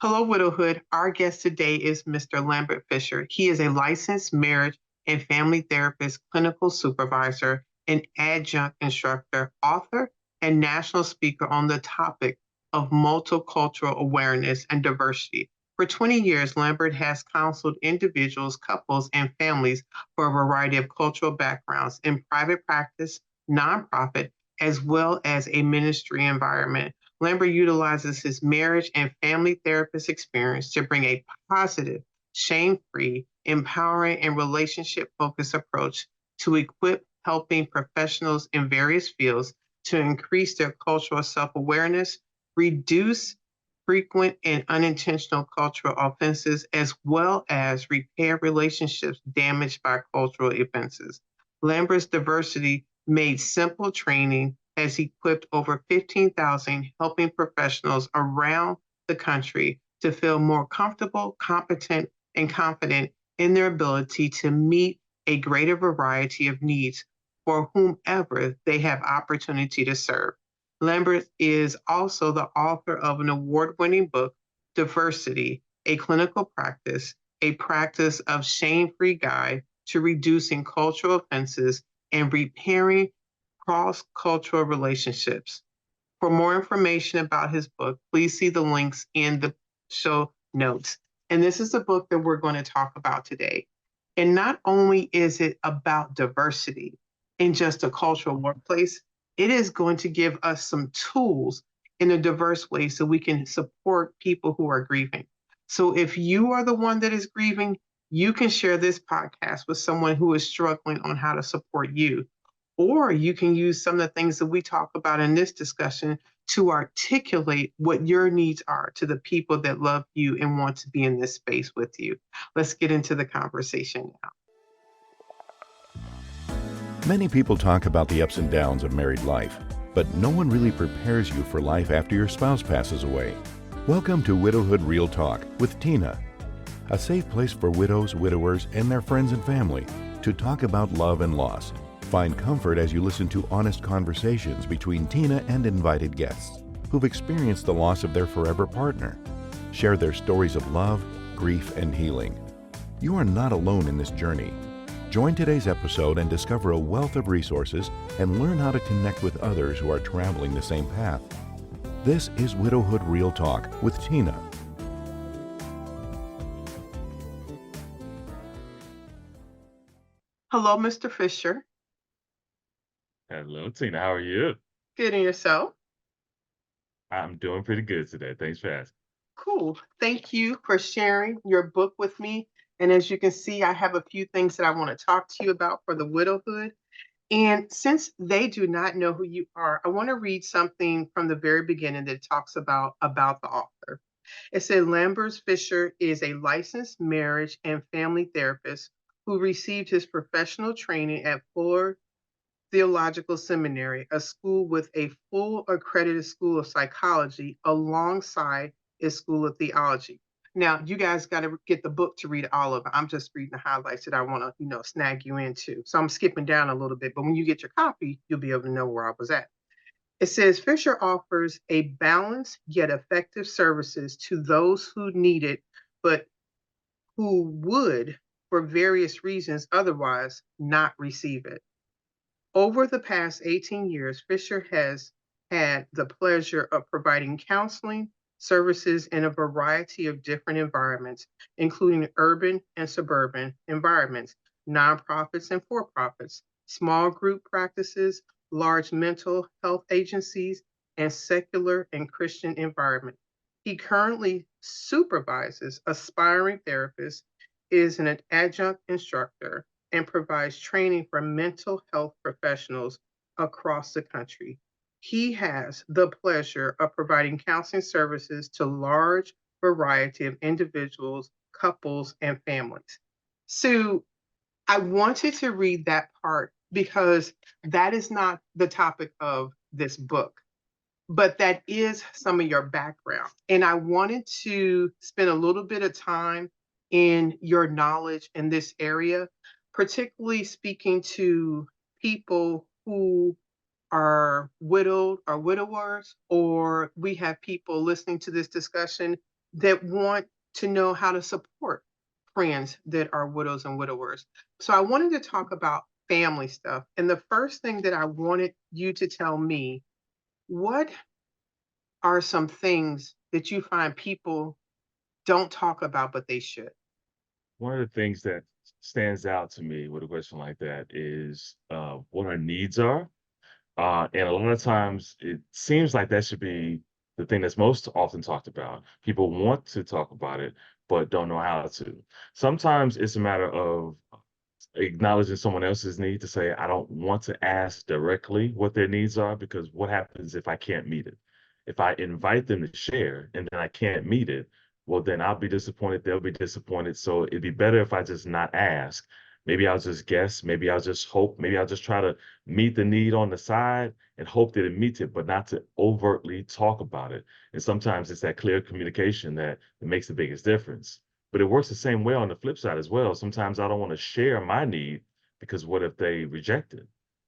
Hello, Widowhood. Our guest today is Mr. Lambert Fisher. He is a licensed marriage and family therapist, clinical supervisor, and adjunct instructor, author, and national speaker on the topic of multicultural awareness and diversity. For 20 years, Lambert has counseled individuals, couples, and families for a variety of cultural backgrounds in private practice, nonprofit, as well as a ministry environment. Lambert utilizes his marriage and family therapist experience to bring a positive, shame free, empowering, and relationship focused approach to equip helping professionals in various fields to increase their cultural self awareness, reduce frequent and unintentional cultural offenses, as well as repair relationships damaged by cultural offenses. Lambert's diversity made simple training has equipped over 15,000 helping professionals around the country to feel more comfortable, competent, and confident in their ability to meet a greater variety of needs for whomever they have opportunity to serve. Lambert is also the author of an award-winning book, Diversity, a Clinical Practice, a practice of shame-free guide to reducing cultural offenses and repairing cross-cultural relationships. For more information about his book, please see the links in the show notes. And this is the book that we're going to talk about today. And not only is it about diversity in just a cultural workplace, it is going to give us some tools in a diverse way so we can support people who are grieving. So if you are the one that is grieving, you can share this podcast with someone who is struggling on how to support you. Or you can use some of the things that we talk about in this discussion to articulate what your needs are to the people that love you and want to be in this space with you. Let's get into the conversation now. Many people talk about the ups and downs of married life, but no one really prepares you for life after your spouse passes away. Welcome to Widowhood Real Talk with Tina, a safe place for widows, widowers, and their friends and family to talk about love and loss. Find comfort as you listen to honest conversations between Tina and invited guests who've experienced the loss of their forever partner. Share their stories of love, grief, and healing. You are not alone in this journey. Join today's episode and discover a wealth of resources and learn how to connect with others who are traveling the same path. This is Widowhood Real Talk with Tina. Hello, Mr. Fisher. Hello, Tina. How are you? Good, and yourself? I'm doing pretty good today. Thanks for asking. Cool. Thank you for sharing your book with me. And as you can see, I have a few things that I want to talk to you about for the widowhood. And since they do not know who you are, I want to read something from the very beginning that talks about the author. It said Lambert Fisher is a licensed marriage and family therapist who received his professional training at Fuller Theological Seminary, a school with a full accredited school of psychology alongside its school of theology. Now, you guys got to get the book to read all of it. I'm just reading the highlights that I want to, snag you into. So I'm skipping down a little bit, but when you get your copy, you'll be able to know where I was at. It says Fisher offers a balanced yet effective services to those who need it, but who would, for various reasons, otherwise not receive it. Over the past 18 years, Fisher has had the pleasure of providing counseling services in a variety of different environments, including urban and suburban environments, nonprofits and for profits, small group practices, large mental health agencies, and secular and Christian environments. He currently supervises aspiring therapists, is an adjunct instructor, and provides training for mental health professionals across the country. He has the pleasure of providing counseling services to large variety of individuals, couples, and families. So I wanted to read that part because that is not the topic of this book, but that is some of your background. And I wanted to spend a little bit of time in your knowledge in this area, particularly speaking to people who are widowed or widowers, or we have people listening to this discussion that want to know how to support friends that are widows and widowers. So I wanted to talk about family stuff. And the first thing that I wanted you to tell me, what are some things that you find people don't talk about, but they should? One of the things that stands out to me with a question like that is what our needs are. And a lot of times it seems like that should be the thing that's most often talked about. People want to talk about it, but don't know how to. Sometimes it's a matter of acknowledging someone else's need to say, I don't want to ask directly what their needs are because what happens if I can't meet it? If I invite them to share and then I can't meet it, well, then I'll be disappointed. They'll be disappointed. So it'd be better if I just not ask. Maybe I'll just guess. Maybe I'll just hope. Maybe I'll just try to meet the need on the side and hope that it meets it, but not to overtly talk about it. And sometimes it's that clear communication that makes the biggest difference. But it works the same way on the flip side as well. Sometimes I don't want to share my need because what if they reject it?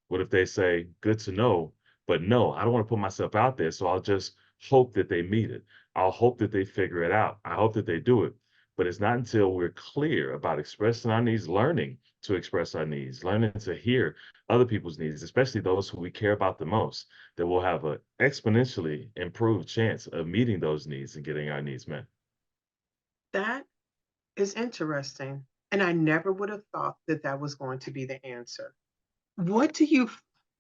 What if they say, good to know, but no, I don't want to put myself out there. So I'll just hope that they meet it. I'll hope that they figure it out. I hope that they do it. But it's not until we're clear about expressing our needs, learning to express our needs, learning to hear other people's needs, especially those who we care about the most, that we'll have an exponentially improved chance of meeting those needs and getting our needs met. That is interesting. And I never would have thought that that was going to be the answer. What do you,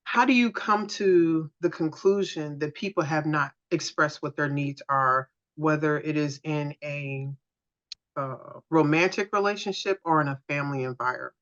how do you come to the conclusion that people have not expressed what their needs are, whether it is in a romantic relationship or in a family environment?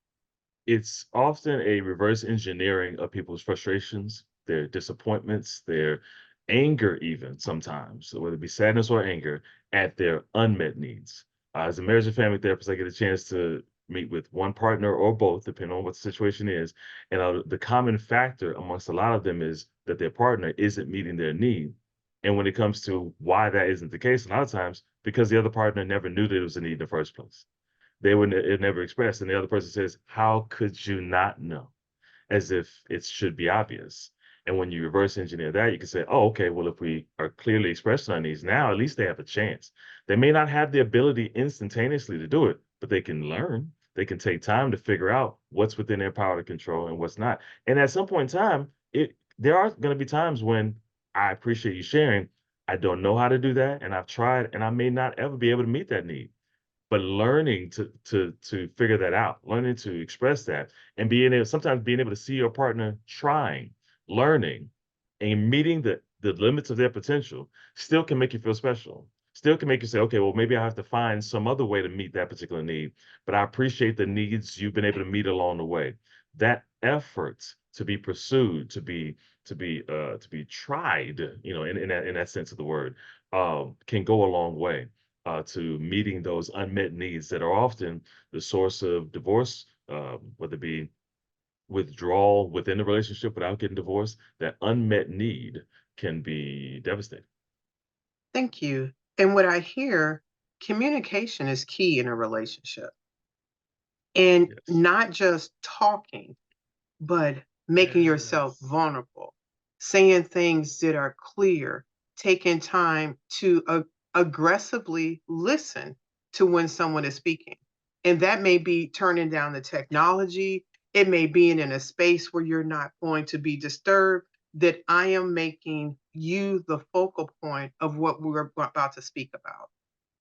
It's often a reverse engineering of people's frustrations, their disappointments, their anger, even sometimes, so whether it be sadness or anger at their unmet needs. As a marriage and family therapist, I get a chance to meet with one partner or both, depending on what the situation is. And the common factor amongst a lot of them is that their partner isn't meeting their need. And when it comes to why that isn't the case, a lot of times because the other partner never knew that it was a need in the first place. They were it never expressed, and the other person says, "How could you not know?" As if it should be obvious. And when you reverse engineer that, you can say, "Oh, okay, well, if we are clearly expressing our needs now, at least they have a chance." They may not have the ability instantaneously to do it, but they can learn. They can take time to figure out what's within their power to control and what's not. And at some point in time, there are going to be times when I appreciate you sharing. I don't know how to do that, and I've tried, and I may not ever be able to meet that need, but learning to figure that out, learning to express that, and being able to see your partner trying, learning, and meeting the limits of their potential still can make you feel special. Still can make you say, okay, well, maybe I have to find some other way to meet that particular need, but I appreciate the needs you've been able to meet along the way. That effort to be pursued, to be tried, in that sense of the word, can go a long way to meeting those unmet needs that are often the source of divorce, whether it be withdrawal within the relationship without getting divorced. That unmet need can be devastating. Thank you. And what I hear, communication is key in a relationship, and Yes. not just talking, but making yourself Yes. vulnerable, saying things that are clear, taking time to aggressively listen to when someone is speaking. And that may be turning down the technology, it may be in a space where you're not going to be disturbed, that I am making you the focal point of what we're about to speak about.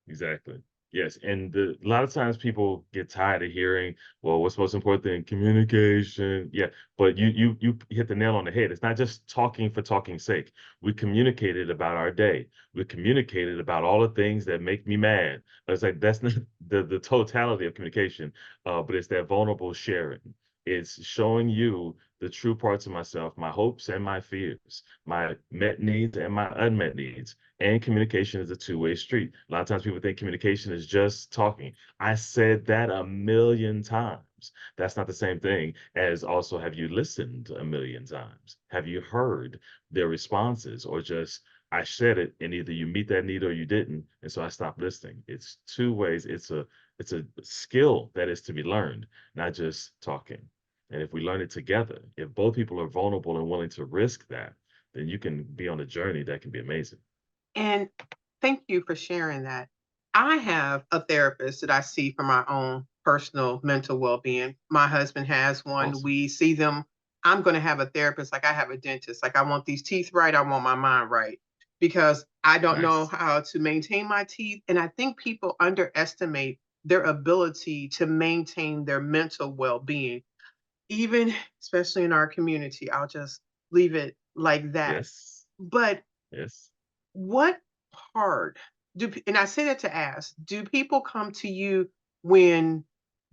Exactly. Yes, and a lot of times people get tired of hearing, "Well, what's most important thing? Communication." Yeah, but you hit the nail on the head. It's not just talking for talking's sake. We communicated about our day. We communicated about all the things that make me mad. It's like that's not the totality of communication, but it's that vulnerable sharing. It's showing you the true parts of myself, my hopes and my fears, my met needs and my unmet needs. And communication is a two-way street. A lot of times people think communication is just talking. I said that a million times. That's not the same thing as also have you listened a million times? Have you heard their responses or just I said it and either you meet that need or you didn't, and so I stopped listening. It's two ways. It's a skill that is to be learned, not just talking. And if we learn it together, if both people are vulnerable and willing to risk that, then you can be on a journey that can be amazing. And thank you for sharing that. I have a therapist that I see for my own personal mental well-being. My husband has one. Awesome. We see them. I'm going to have a therapist like I have a dentist. Like I want these teeth right, I want my mind right because I don't know Nice. how to maintain my teeth and I think people underestimate their ability to maintain their mental well-being even especially in our community. I'll just leave it like that. Yes. But Yes. what part and I say that to ask, do people come to you when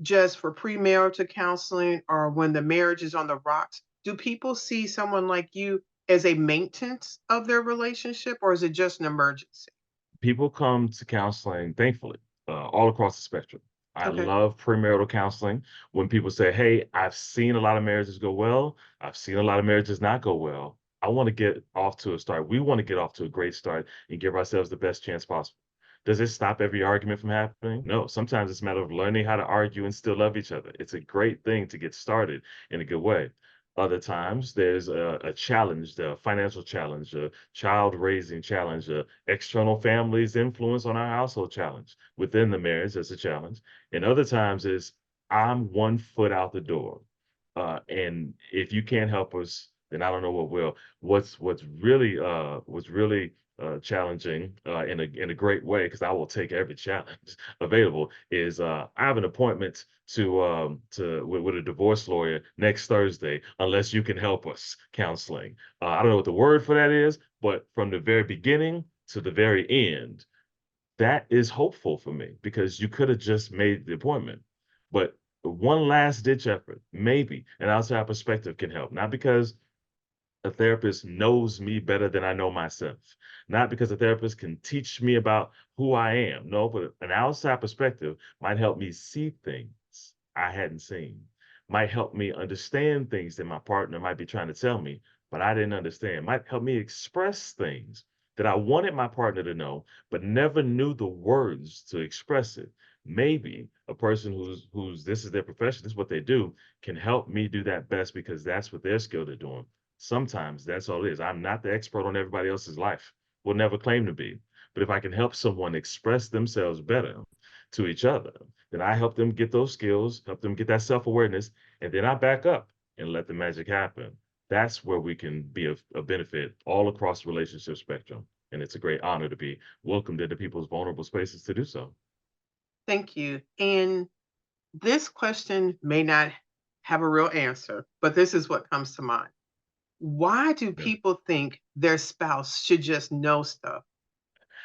just for premarital counseling or when the marriage is on the rocks? Do people see someone like you as a maintenance of their relationship or is it just an emergency? People come to counseling, thankfully, all across the spectrum. I Okay. love premarital counseling when people say, "Hey, I've seen a lot of marriages go well. I've seen a lot of marriages not go well. I want to get off to a start. We want to get off to a great start and give ourselves the best chance possible." Does it stop every argument from happening? No. Sometimes it's a matter of learning how to argue and still love each other. It's a great thing to get started in a good way. Other times, there's a challenge, the financial challenge, a child raising challenge, external families' influence on our household challenge. Within the marriage, that's a challenge. And other times is I'm 1 foot out the door. And if you can't help us, then I don't know what will. What's really challenging in a great way, because I will take every challenge available, is I have an appointment with a divorce lawyer next Thursday, unless you can help us counseling. I don't know what the word for that is, but from the very beginning to the very end, that is hopeful for me because you could have just made the appointment. But one last ditch effort, maybe an outside perspective can help. Not because a therapist knows me better than I know myself. Not because a therapist can teach me about who I am. No, but an outside perspective might help me see things I hadn't seen, might help me understand things that my partner might be trying to tell me, but I didn't understand, might help me express things that I wanted my partner to know, but never knew the words to express it. Maybe a person who's this is their profession, this is what they do, can help me do that best because that's what they're skilled at doing. Sometimes that's all it is. I'm not the expert on everybody else's life. Will never claim to be. But if I can help someone express themselves better to each other, then I help them get those skills, help them get that self-awareness, and then I back up and let the magic happen. That's where we can be a benefit all across the relationship spectrum. And it's a great honor to be welcomed into people's vulnerable spaces to do so. Thank you. And this question may not have a real answer, but this is what comes to mind. Why do Yeah. people think their spouse should just know stuff?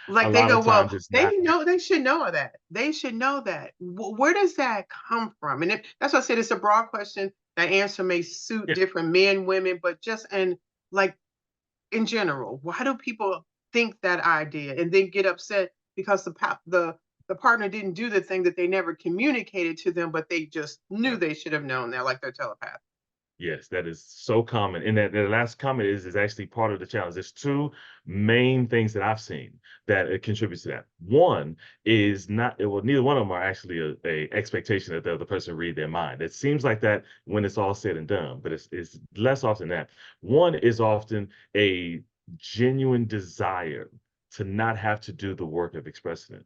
A Like they lot go, of "Well, times it's they not. know they should know that. They should know that." Where does that come from? And that's why I said it's a broad question. That answer may suit Yeah. different men, women, but just like in general, why do people think that idea and then get upset because the partner didn't do the thing that they never communicated to them, but they just knew Yeah. they should have known that, like they're telepath. Yes, that is so common. And that the last comment is actually part of the challenge. There's two main things that I've seen that contributes to that. One is not well, neither one of them are actually a expectation that the other person read their mind. It seems like that when it's all said and done, but it's less often that. One is often a genuine desire to not have to do the work of expressing it.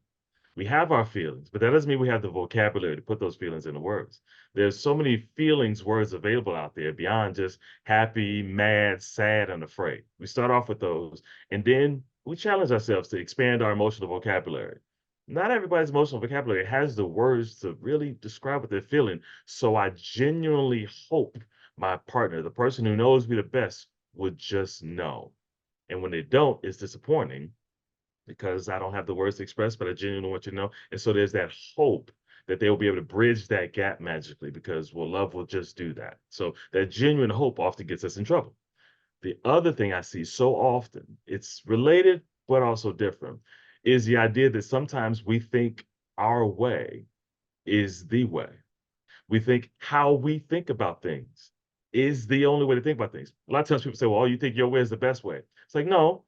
We have our feelings, but that doesn't mean we have the vocabulary to put those feelings into words. There's so many feelings, words available out there beyond just happy, mad, sad, and afraid. We start off with those, and then we challenge ourselves to expand our emotional vocabulary. Not everybody's emotional vocabulary has the words to really describe what they're feeling. So I genuinely hope my partner, the person who knows me the best, would just know. And when they don't, it's disappointing because I don't have the words to express, but I genuinely want you to know. And so there's that hope that they'll be able to bridge that gap magically because, well, love will just do that. So that genuine hope often gets us in trouble. The other thing I see so often, it's related but also different, is the idea that sometimes we think our way is the way. We think how we think about things is the only way to think about things. A lot of times people say, well, you think your way is the best way. It's like, no,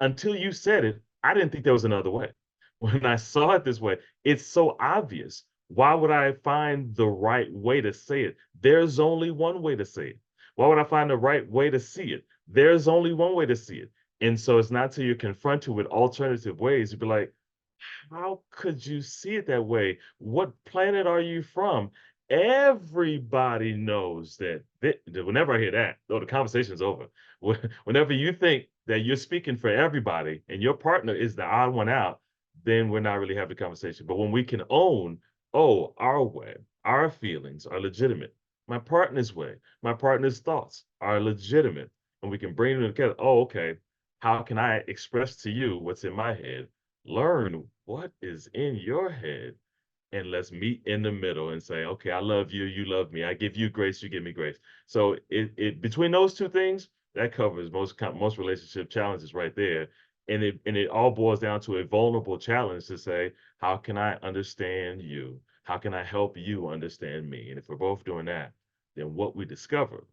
until you said it, I didn't think there was another way. When I saw it this way, it's so obvious. Why would I find the right way to say it? There's only one way to say it. Why would I find the right way to see it? There's only one way to see it. And so it's not till you're confronted with alternative ways, you'd be like, How could you see it that way? What planet are you from? Everybody knows that whenever I hear that, oh, the conversation's over. Whenever you think that you're speaking for everybody and your partner is the odd one out, then we're not really having a conversation. But when we can own, oh, our way, our feelings are legitimate. My partner's way, my partner's thoughts are legitimate. And we can bring them together. Oh, okay. How can I express to you what's in my head? Learn what is in your head, and let's meet in the middle and say, okay, I love you, you love me. I give you grace, you give me grace. So it between those two things, that covers most relationship challenges right there. And it all boils down to a vulnerable challenge to say, how can I understand you? How can I help you understand me? And if we're both doing that, then what we discover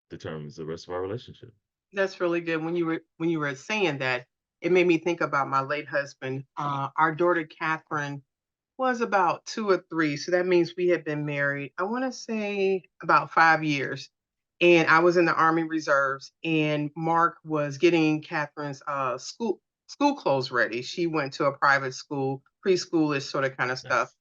determines the rest of our relationship. That's really good. When you were saying that, it made me think about my late husband. Our daughter Catherine was about 2 or 3, so that means we had been married, I wanna say about 5 years, and I was in the Army Reserves, and Mark was getting Catherine's, school clothes ready. She went to a private school, preschoolish sorta kinda stuff,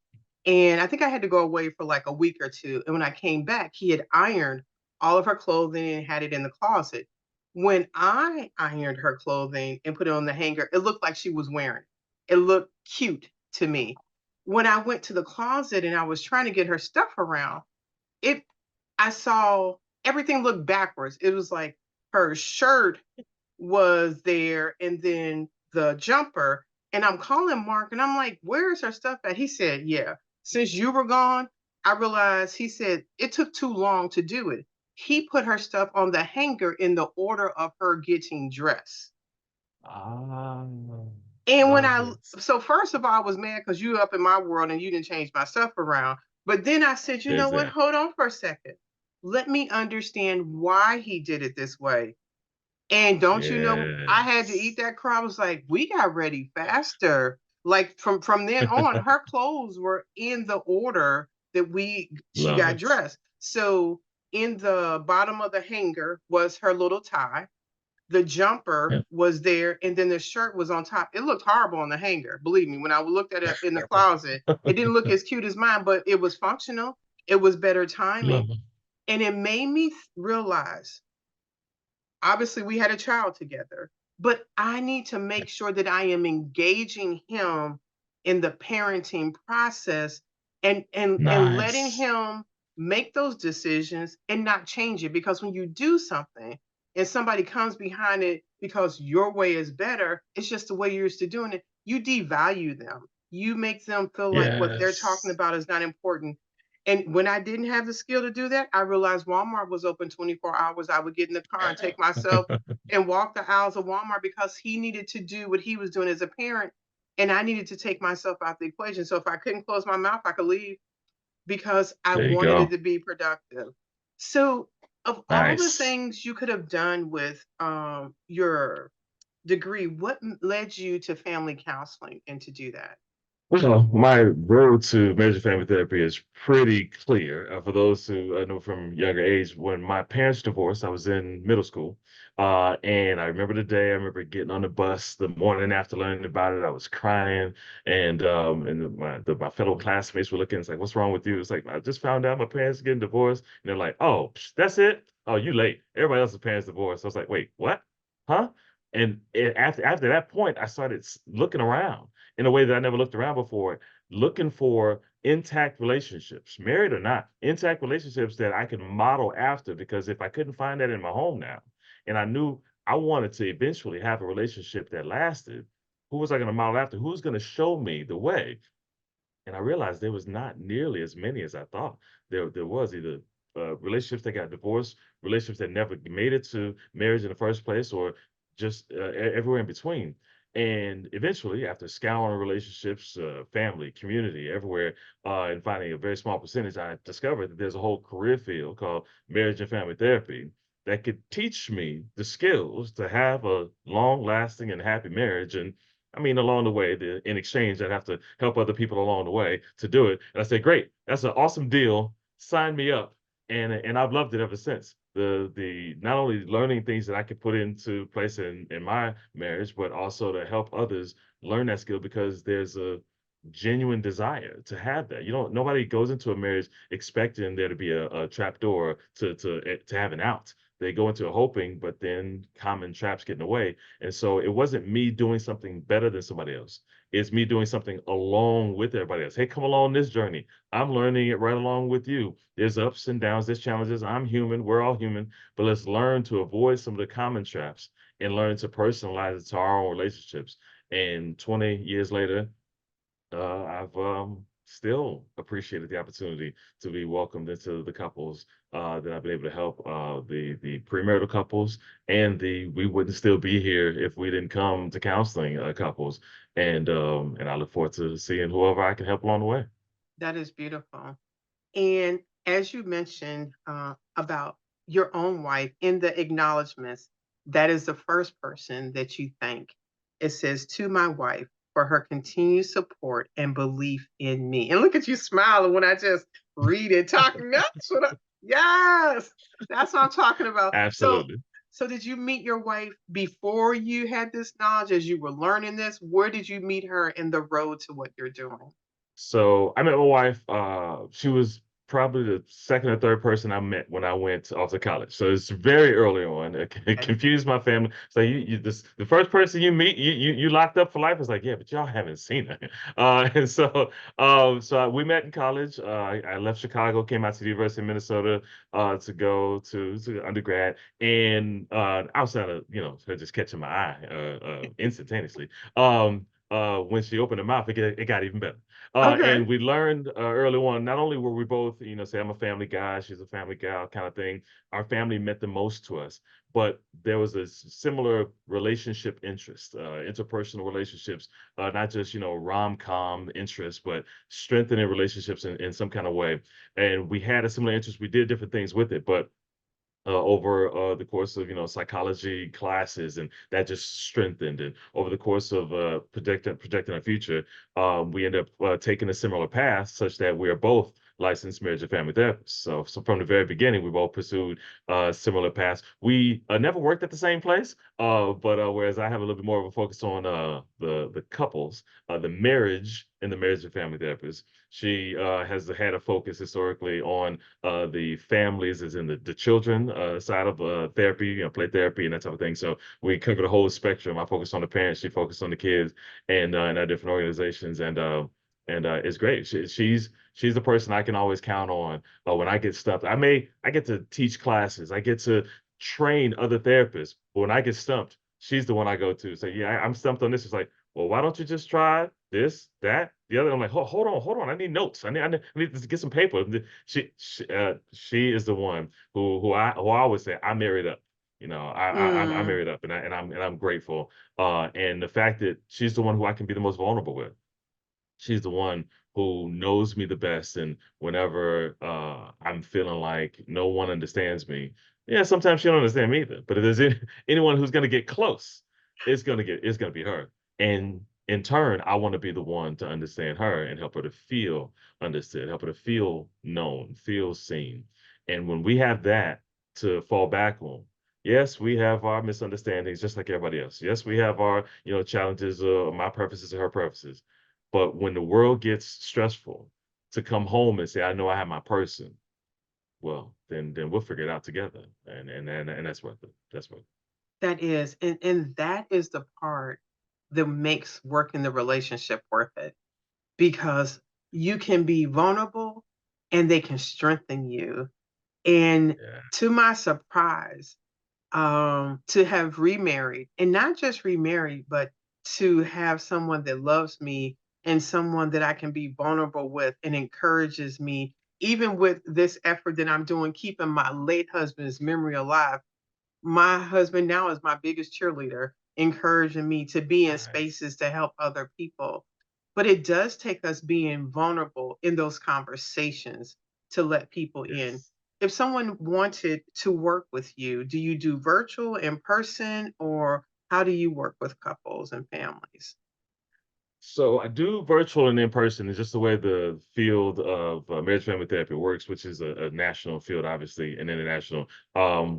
Nice. and I think I had to go away for, like, a week or 2, and when I came back, he had ironed all of her clothing and had it in the closet. When I ironed her clothing and put it on the hanger, it looked like she was wearing it. It looked cute to me. When I went to the closet and I was trying to get her stuff around, it I saw everything looked backwards. It was like her shirt was there and then the jumper. And I'm calling Mark and I'm like, where's her stuff at? He said, yeah, since you were gone, I realized he said it took too long to do it. He put her stuff on the hanger in the order of her getting dressed. Ah, And when love I it. so first of all, I was mad because you up in my world and you didn't change my stuff around. But then I said, you know what? Exactly. Hold on for a second. Let me understand why he did it this way. And don't you know, I had to eat Yes. that crow. I was like, we got ready faster. Like from then on, her clothes were in the order that we she Love got it. dressed. So in the bottom of the hanger was her little tie. The jumper Yeah. was there, and then the shirt was on top. It looked horrible on the hanger. Believe me, when I looked at it in the closet, it didn't look as cute as mine, but it was functional. It was better timing, Love it. and it made me realize obviously we had a child together, but I need to make sure that I am engaging him in the parenting process and letting Nice. him make those decisions and not change it, because when you do something and somebody comes behind it because your way is better, it's just the way you're used to doing it, you devalue them. You make them feel like what they're talking Yes. about is not important. And when I didn't have the skill to do that, I realized Walmart was open 24 hours. I would get in the car and take myself and walk the aisles of Walmart because he needed to do what he was doing as a parent. And I needed to take myself out the equation. So if I couldn't close my mouth, I could leave because I There you wanted it go. to be productive. So, of all the Nice. things you could have done with your degree, what led you to family counseling and to do that? Well, my road to marriage and family therapy is pretty clear. For those who know from younger age, when my parents divorced, I was in middle school. And I remember the day, I remember getting on the bus the morning after learning about it. I was crying, and my fellow classmates were looking, it's like, what's wrong with you? It's like, I just found out my parents are getting divorced. And they're like, oh, that's it? Oh, you late. Everybody else's parents divorced. I was like, wait, what? Huh? And after that point, I started looking around in a way that I never looked around before, looking for intact relationships, married or not, intact relationships that I can model after. Because if I couldn't find that in my home now, and I knew I wanted to eventually have a relationship that lasted, who was I going to model after? Who's going to show me the way? And I realized there was not nearly as many as I thought. There was either relationships that got divorced, relationships that never made it to marriage in the first place, or just everywhere in between. And eventually, after scouring relationships, family, community, everywhere, and finding a very small percentage, I discovered that there's a whole career field called marriage and family therapy that could teach me the skills to have a long lasting and happy marriage. And I mean, along the way, in exchange, I'd have to help other people along the way to do it. And I said, great, that's an awesome deal. Sign me up. And I've loved it ever since. The not only learning things that I could put into place in my marriage, but also to help others learn that skill because there's a genuine desire to have that. You don't nobody goes into a marriage expecting there to be a trap door to have an out. They go into it hoping, but then common traps get in the way. And so it wasn't me doing something better than somebody else. It's me doing something along with everybody else. Hey, come along this journey. I'm learning it right along with you. There's ups and downs, there's challenges. I'm human. We're all human. But let's learn to avoid some of the common traps and learn to personalize it to our own relationships. And 20 years later, I've still appreciated the opportunity to be welcomed into the couples that I've been able to help, the premarital couples, and the we wouldn't still be here if we didn't come to counseling couples. And I look forward to seeing whoever I can help along the way. That is beautiful. And as you mentioned about your own wife in the acknowledgments, that is the first person that you thank. It says, to my wife for her continued support and belief in me. And look at you smiling when I just read it, talking. Yes, that's what I'm talking about. Absolutely. So did you meet your wife before you had this knowledge as you were learning this? Where did you meet her in the road to what you're doing? So I met my wife. She was probably the second or third person I met when I went off to college. So it's very early on. It Okay. confused my family. So the first person you meet, you locked up for life. It's like, yeah, but y'all haven't seen her. We met in college. I left Chicago, came out to the University of Minnesota to go to undergrad, and outside of her just catching my eye instantaneously. When she opened her mouth, it got even better. Okay. And we learned early on, not only were we both, say I'm a family guy, she's a family gal kind of thing. Our family meant the most to us, but there was a similar relationship interest, interpersonal relationships, not just, rom-com interest, but strengthening relationships in some kind of way. And we had a similar interest. We did different things with it, but over the course of psychology classes, and that just strengthened. And over the course of projecting our future, we end up taking a similar path, such that we are both licensed marriage and family therapists. So from the very beginning, we both pursued similar paths. We never worked at the same place, but whereas I have a little bit more of a focus on the couples, the marriage, and the marriage and family therapist. She has had a focus historically on the families, as in the children side of therapy, play therapy and that type of thing. So we cover the whole spectrum. I focus on the parents, she focused on the kids, and in our different organizations, and it's great. She's the person I can always count on when I get stumped. I get to teach classes, I get to train other therapists, but when I get stumped, she's the one I go to. So yeah, I'm stumped on this. It's like, well, why don't you just try this, that, the other? I'm like, hold on. I need notes. I need to get some paper. She is the one who I always say I married up. I'm Mm, married up, and I'm grateful. And the fact that she's the one who I can be the most vulnerable with. She's the one who knows me the best, and whenever I'm feeling like no one understands me, yeah, sometimes she don't understand me either. But if there's anyone who's gonna get close, it's gonna be her. And in turn, I want to be the one to understand her and help her to feel understood, help her to feel known, feel seen. And when we have that to fall back on, yes, we have our misunderstandings just like everybody else. Yes, we have our challenges, my preferences and her preferences. But when the world gets stressful, to come home and say, "I know I have my person," well, then we'll figure it out together, and that's worth it. That's worth it. that is, and that is the part that makes working the relationship worth it because you can be vulnerable and they can strengthen you. And Yeah. to my surprise, to have remarried and not just remarried, but to have someone that loves me and someone that I can be vulnerable with and encourages me, even with this effort that I'm doing, keeping my late husband's memory alive. My husband now is my biggest cheerleader, encouraging me to be in Nice. spaces to help other people. But it does take us being vulnerable in those conversations to let people in. Yes. If someone wanted to work with you, do you do virtual, in person, or how do you work with couples and families? So I do virtual and in person. It's just the way the field of marriage family therapy works, which is a national field, obviously, and international.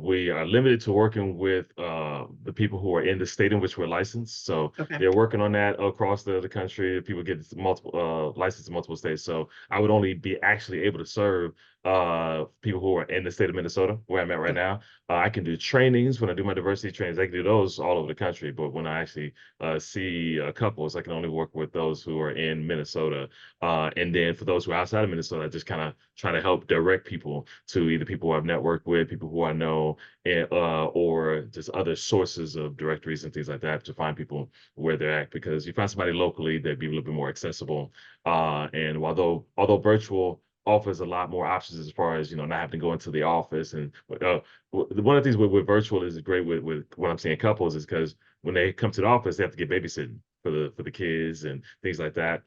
We are limited to working with the people who are in the state in which we're licensed. So Okay. they're working on that across the country. People get multiple licensed in multiple states. So I would only be actually able to serve people who are in the state of Minnesota, where I'm at right Okay. now. I can do trainings when I do my diversity trainings. I can do those all over the country, but when I actually see couples, I can only work with those who are in Minnesota. And then for those who are outside of Minnesota, I just kind of try to help direct people to either people who I've networked with, people who I know, or just other sources of directories and things like that to find people where they're at. Because you find somebody locally, they'd be a little bit more accessible. And although virtual offers a lot more options as far as not having to go into the office and one of the things with virtual is great with what I'm seeing couples is because when they come to the office, they have to get babysitting for the kids and things like that.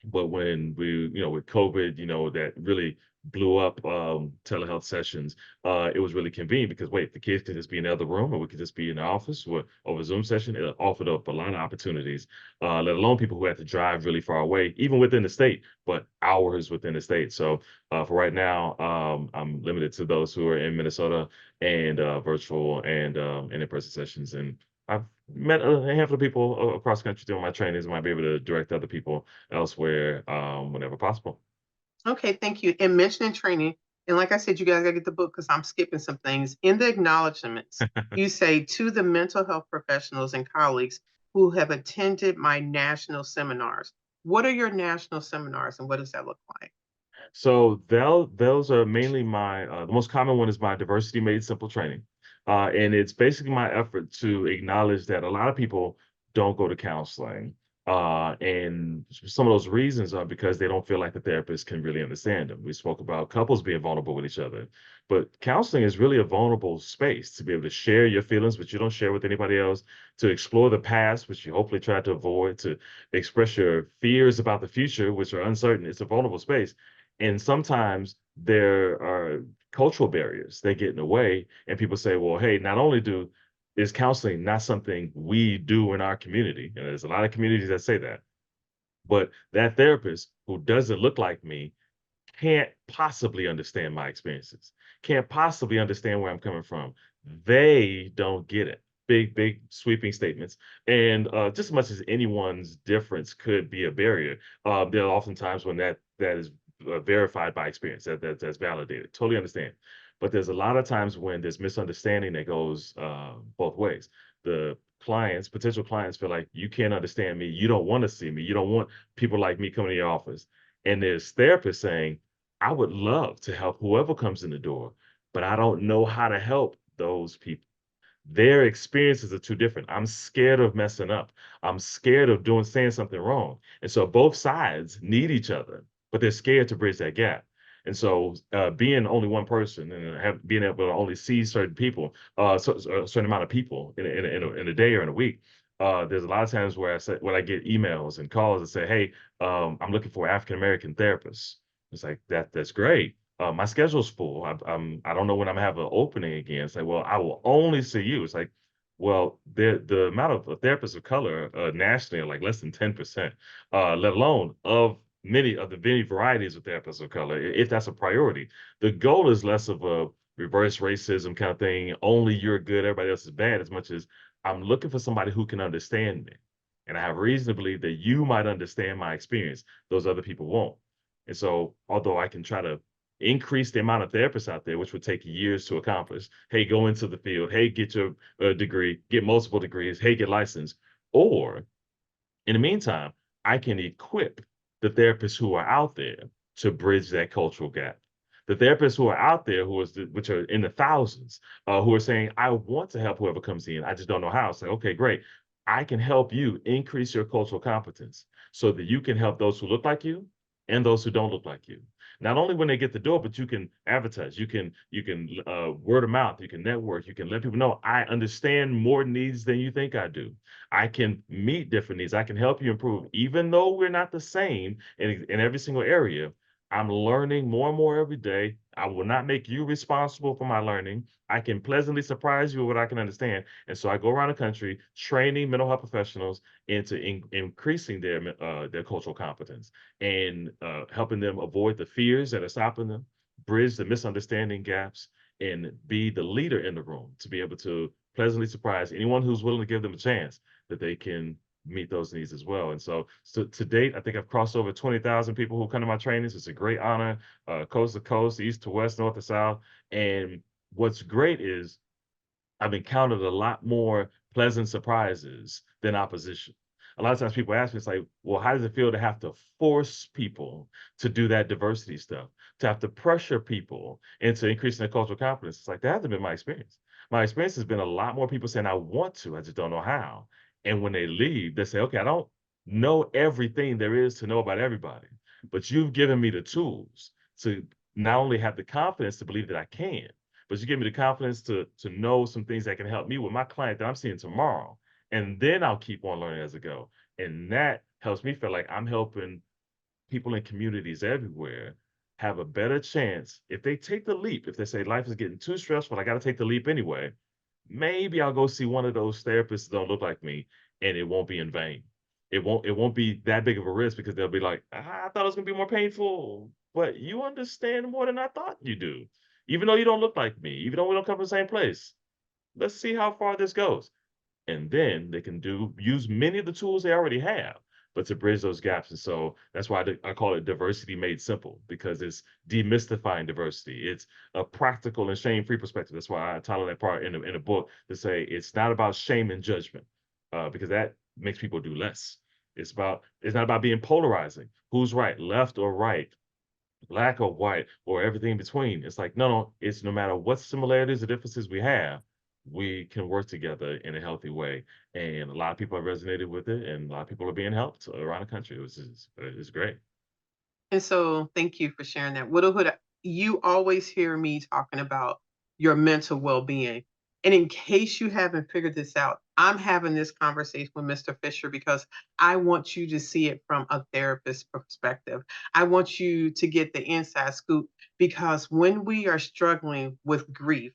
But when with COVID, that really blew up telehealth sessions, it was really convenient because wait, the kids could just be in the other room or we could just be in the office or over Zoom session. It offered up a lot of opportunities, let alone people who had to drive really far away, even within the state, but hours within the state. So for right now, I'm limited to those who are in Minnesota and virtual and in-person sessions. And I've met a handful of people across the country doing my trainings. I might be able to direct other people elsewhere whenever possible. Okay, thank you. And mentioning training, and like I said, you guys gotta get the book because I'm skipping some things. In the acknowledgments, you say to the mental health professionals and colleagues who have attended my national seminars. What are your national seminars and what does that look like? So those are mainly my the most common one is my diversity made simple training, and it's basically my effort to acknowledge that a lot of people don't go to counseling, and some of those reasons are because they don't feel like the therapist can really understand them. We spoke about couples being vulnerable with each other, but counseling is really a vulnerable space to be able to share your feelings, which you don't share with anybody else, to explore the past, which you hopefully try to avoid, to express your fears about the future, which are uncertain. It's a vulnerable space and sometimes there are cultural barriers that get in the way, and people say, well, hey, not only is counseling not something we do in our community, and there's a lot of communities that say that, but that therapist who doesn't look like me can't possibly understand my experiences, can't possibly understand where I'm coming from. They don't get it. Big sweeping statements. And just as much as anyone's difference could be a barrier, there are often times when that is verified by experience, that's validated. Totally understand. But there's a lot of times when there's misunderstanding that goes both ways. The potential clients feel like you can't understand me. You don't want to see me. You don't want people like me coming to your office. And there's therapists saying, I would love to help whoever comes in the door, but I don't know how to help those people. Their experiences are too different. I'm scared of messing up. I'm scared of saying something wrong. And so both sides need each other, but they're scared to bridge that gap. And so being only one person and being able to only see certain people, a certain amount of people in a day or in a week, there's a lot of times where I get emails and calls that say, "Hey, I'm looking for African American therapists." It's like that's great. My schedule's full. I don't know when I'm gonna have an opening again. It's like, well, I will only see you. It's like, well, the amount of therapists of color nationally are like less than 10%, let alone of many varieties of therapists of color, if that's a priority. The goal is less of a reverse racism kind of thing. Only you're good, everybody else is bad, as much as I'm looking for somebody who can understand me. And I have reason to believe that you might understand my experience. Those other people won't. And so, although I can try to increase the amount of therapists out there, which would take years to accomplish. Hey, go into the field. Hey, get your degree, get multiple degrees. Hey, get licensed. Or in the meantime, I can equip the therapists who are out there to bridge that cultural gap. The therapists who are out there, which are in the thousands, who are saying, "I want to help whoever comes in. I just don't know how." Say, "Okay, great. I can help you increase your cultural competence so that you can help those who look like you and those who don't look like you. Not only when they get the door, but you can advertise. You can word of mouth. You can network. You can let people know I understand more needs than you think I do. I can meet different needs. I can help you improve. Even though we're not the same in every single area, I'm learning more and more every day. I will not make you responsible for my learning. I can pleasantly surprise you with what I can understand. And so I go around the country training mental health professionals into increasing their cultural competence and helping them avoid the fears that are stopping them, bridge the misunderstanding gaps, and be the leader in the room to be able to pleasantly surprise anyone who's willing to give them a chance that they can meet those needs as well. And so to date, I think I've crossed over 20,000 people who come to my trainings. It's a great honor, coast to coast, east to west, north to south. And what's great is I've encountered a lot more pleasant surprises than opposition. A lot of times people ask me, it's like, well, how does it feel to have to force people to do that diversity stuff, to have to pressure people into increasing their cultural competence? It's like, that hasn't been my experience. My experience has been a lot more people saying, I want to, I just don't know how. And when they leave, they say, okay, I don't know everything there is to know about everybody, but you've given me the tools to not only have the confidence to believe that I can, but you give me the confidence to know some things that can help me with my client that I'm seeing tomorrow. And then I'll keep on learning as I go. And that helps me feel like I'm helping people in communities everywhere have a better chance if they take the leap. If they say life is getting too stressful, I got to take the leap anyway. Maybe I'll go see one of those therapists that don't look like me, and it won't be in vain. It won't be that big of a risk because they'll be like, I thought it was gonna be more painful, but you understand more than I thought you do. Even though you don't look like me, even though we don't come from the same place. Let's see how far this goes. And then they can use many of the tools they already have, but to bridge those gaps. And so that's why I call it diversity made simple, because it's demystifying diversity. It's a practical and shame-free perspective. That's why I title that part in the book to say it's not about shame and judgment, because that makes people do less. It's not about being polarizing. Who's right, left or right, black or white, or everything in between. It's like, no, it's no matter what similarities or differences we have, we can work together in a healthy way. And a lot of people have resonated with it, and a lot of people are being helped around the country. It's great. And so thank you for sharing that. Widowhood, you always hear me talking about your mental well-being. And in case you haven't figured this out, I'm having this conversation with Mr. Fisher because I want you to see it from a therapist's perspective. I want you to get the inside scoop because when we are struggling with grief,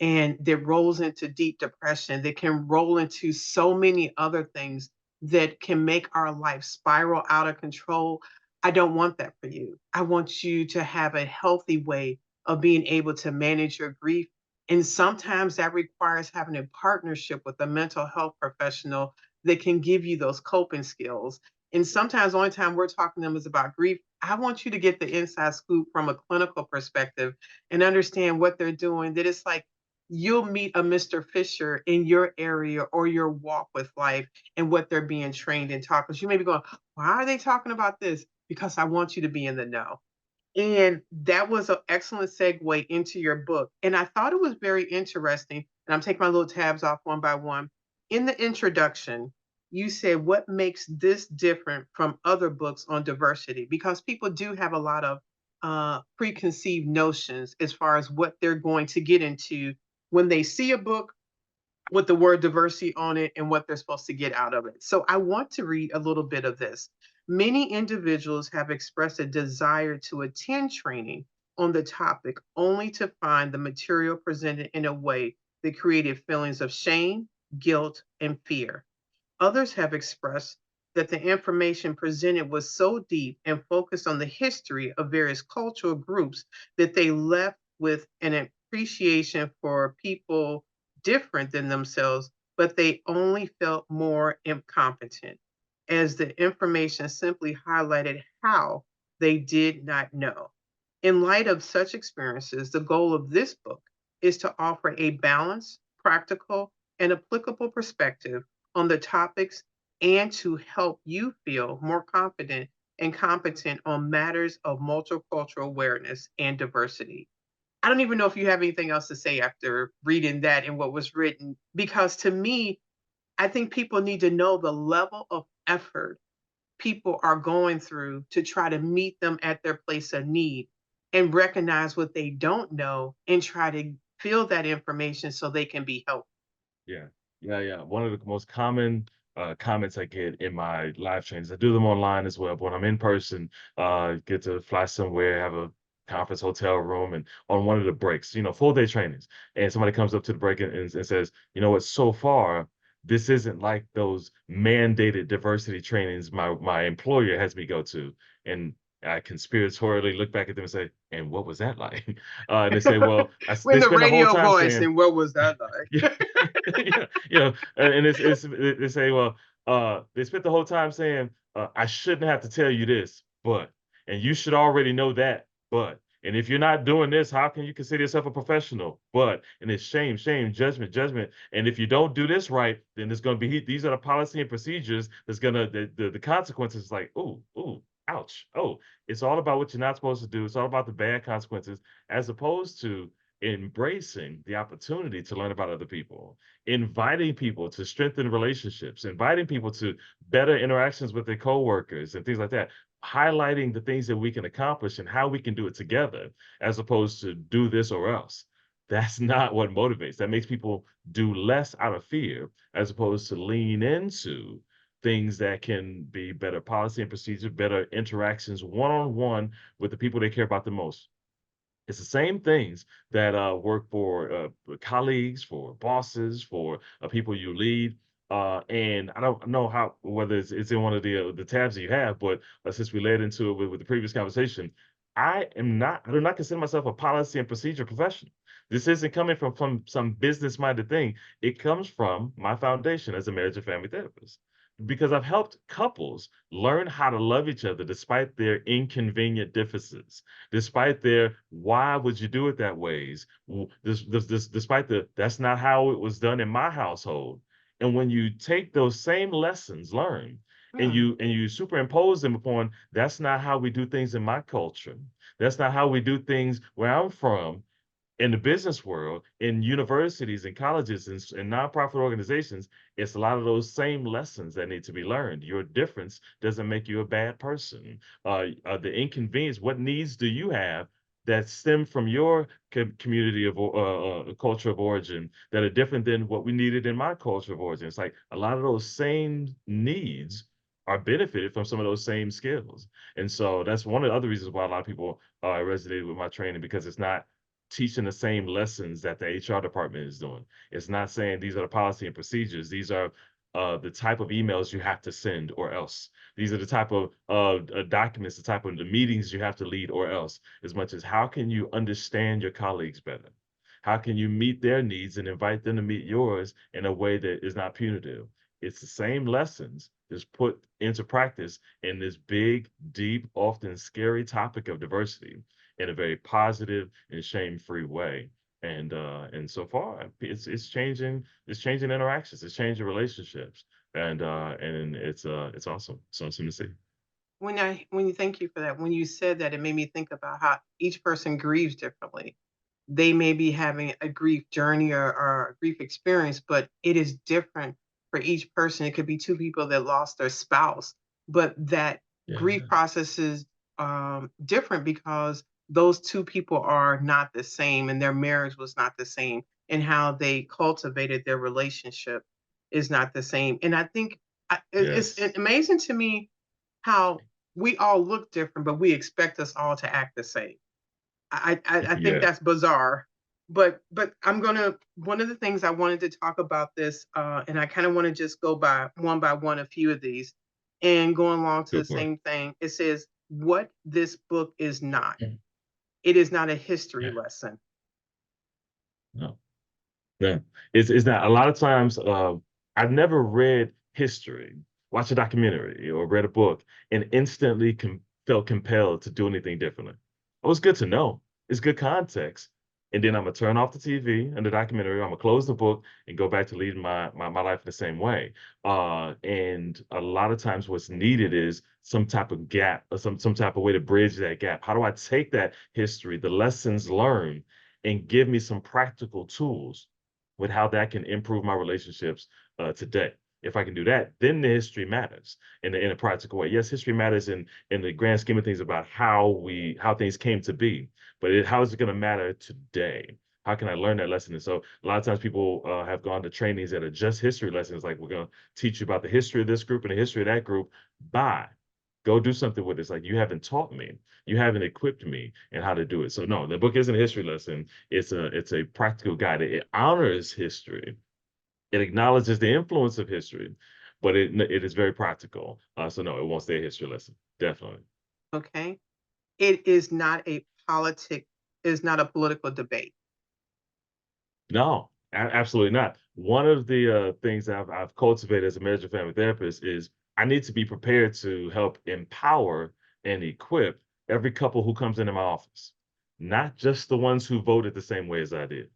and that rolls into deep depression, that can roll into so many other things that can make our life spiral out of control. I don't want that for you. I want you to have a healthy way of being able to manage your grief. And sometimes that requires having a partnership with a mental health professional that can give you those coping skills. And sometimes the only time we're talking to them is about grief. I want you to get the inside scoop from a clinical perspective and understand what they're doing. That it's like you'll meet a Mr. Fisher in your area or your walk with life and what they're being trained and taught. Because you may be going, why are they talking about this? Because I want you to be in the know. And that was an excellent segue into your book. And I thought it was very interesting. And I'm taking my little tabs off one by one. In the introduction, you said, what makes this different from other books on diversity? Because people do have a lot of preconceived notions as far as what they're going to get into when they see a book with the word diversity on it and what they're supposed to get out of it. So I want to read a little bit of this. Many individuals have expressed a desire to attend training on the topic only to find the material presented in a way that created feelings of shame, guilt, and fear. Others have expressed that the information presented was so deep and focused on the history of various cultural groups that they left with an appreciation for people different than themselves, but they only felt more incompetent, as the information simply highlighted how they did not know. In light of such experiences, the goal of this book is to offer a balanced, practical, and applicable perspective on the topics and to help you feel more confident and competent on matters of multicultural awareness and diversity. I don't even know if you have anything else to say after reading that and what was written, because to me, I think people need to know the level of effort people are going through to try to meet them at their place of need and recognize what they don't know and try to fill that information so they can be helped. Yeah. Yeah. One of the most common comments I get in my live trainings, I do them online as well, but when I'm in person, get to fly somewhere, have a conference hotel room and on one of the breaks, full day trainings. And somebody comes up to the break and says, you know what, so far, this isn't like those mandated diversity trainings my employer has me go to. And I conspiratorially look back at them and say, and what was that like? And they say, well, When they the spend the whole radio time voice, saying, and what was that yeah, like? and they say, well, they spent the whole time saying, I shouldn't have to tell you this, but, and you should already know that, but, and if you're not doing this, how can you consider yourself a professional? But, and it's shame, shame, judgment, judgment. And if you don't do this right, then there's going to be, these are the policy and procedures that's going to, the consequences like, ooh, ouch. Oh, it's all about what you're not supposed to do. It's all about the bad consequences, as opposed to embracing the opportunity to learn about other people, inviting people to strengthen relationships, inviting people to better interactions with their coworkers and things like that, highlighting the things that we can accomplish and how we can do it together, as opposed to do this or else. That's not what motivates. That makes people do less out of fear, as opposed to lean into things that can be better policy and procedure, better interactions one-on-one with the people they care about the most. It's the same things that work for colleagues, for bosses, for people you lead. And I don't know how, whether it's in one of the tabs that you have, but since we led into it with the previous conversation, I do not consider myself a policy and procedure professional. This isn't coming from some business minded thing. It comes from my foundation as a marriage and family therapist, because I've helped couples learn how to love each other despite their inconvenient differences, despite their why would you do it that ways, despite that's not how it was done in my household. And when you take those same lessons learned and Hmm. you superimpose them upon, that's not how we do things in my culture, that's not how we do things where I'm from, in the business world, in universities and colleges and nonprofit organizations, it's a lot of those same lessons that need to be learned. Your difference doesn't make you a bad person. The inconvenience, what needs do you have that stem from your community of culture of origin that are different than what we needed in my culture of origin? It's like a lot of those same needs are benefited from some of those same skills. And so that's one of the other reasons why a lot of people resonated with my training, because it's not teaching the same lessons that the HR department is doing. It's not saying these are the policy and procedures. These are the type of emails you have to send or else. These are the type of documents, the type of the meetings you have to lead or else, as much as how can you understand your colleagues better? How can you meet their needs and invite them to meet yours in a way that is not punitive? It's the same lessons just put into practice in this big, deep, often scary topic of diversity in a very positive and shame-free way. And so far it's changing interactions, it's changing relationships. And it's awesome. It's awesome to see. When you thank you for that. When you said that, it made me think about how each person grieves differently. They may be having a grief journey or a grief experience, but it is different for each person. It could be two people that lost their spouse, but that grief Yeah. process is different because those two people are not the same and their marriage was not the same and how they cultivated their relationship is not the same. And I think Yes. it's amazing to me how we all look different, but we expect us all to act the same. I think Yeah. that's bizarre. But I'm gonna one of the things I wanted to talk about this, and I kind of want to just go by one a few of these, and going along to Go the for it. same thing. It says what this book is not. Mm. It is not a history Yeah. lesson. No. Yeah, it's not a lot of times. I've never read history, watched a documentary, or read a book, and instantly felt compelled to do anything differently. It was good to know. It's good context, and then I'm gonna turn off the TV and the documentary. I'm gonna close the book and go back to leading my life in the same way. And a lot of times, what's needed is some type of gap, or some type of way to bridge that gap. How do I take that history, the lessons learned, and give me some practical tools with how that can improve my relationships today. If I can do that, then the history matters in a practical way. Yes, history matters in the grand scheme of things about how things came to be, but how is it going to matter today? How can I learn that lesson? And so a lot of times people have gone to trainings that are just history lessons, like we're going to teach you about the history of this group and the history of that group. Bye. Go do something with it. It's like you haven't taught me, you haven't equipped me in how to do it. So no, the book isn't a history lesson. It's a practical guide. It honors history. It acknowledges the influence of history, but it is very practical. So no, it won't stay a history lesson. Definitely. Okay. It is not a is not a political debate. No, absolutely not. One of the things I've cultivated as a marriage and family therapist is I need to be prepared to help empower and equip every couple who comes into my office, not just the ones who voted the same way as I did.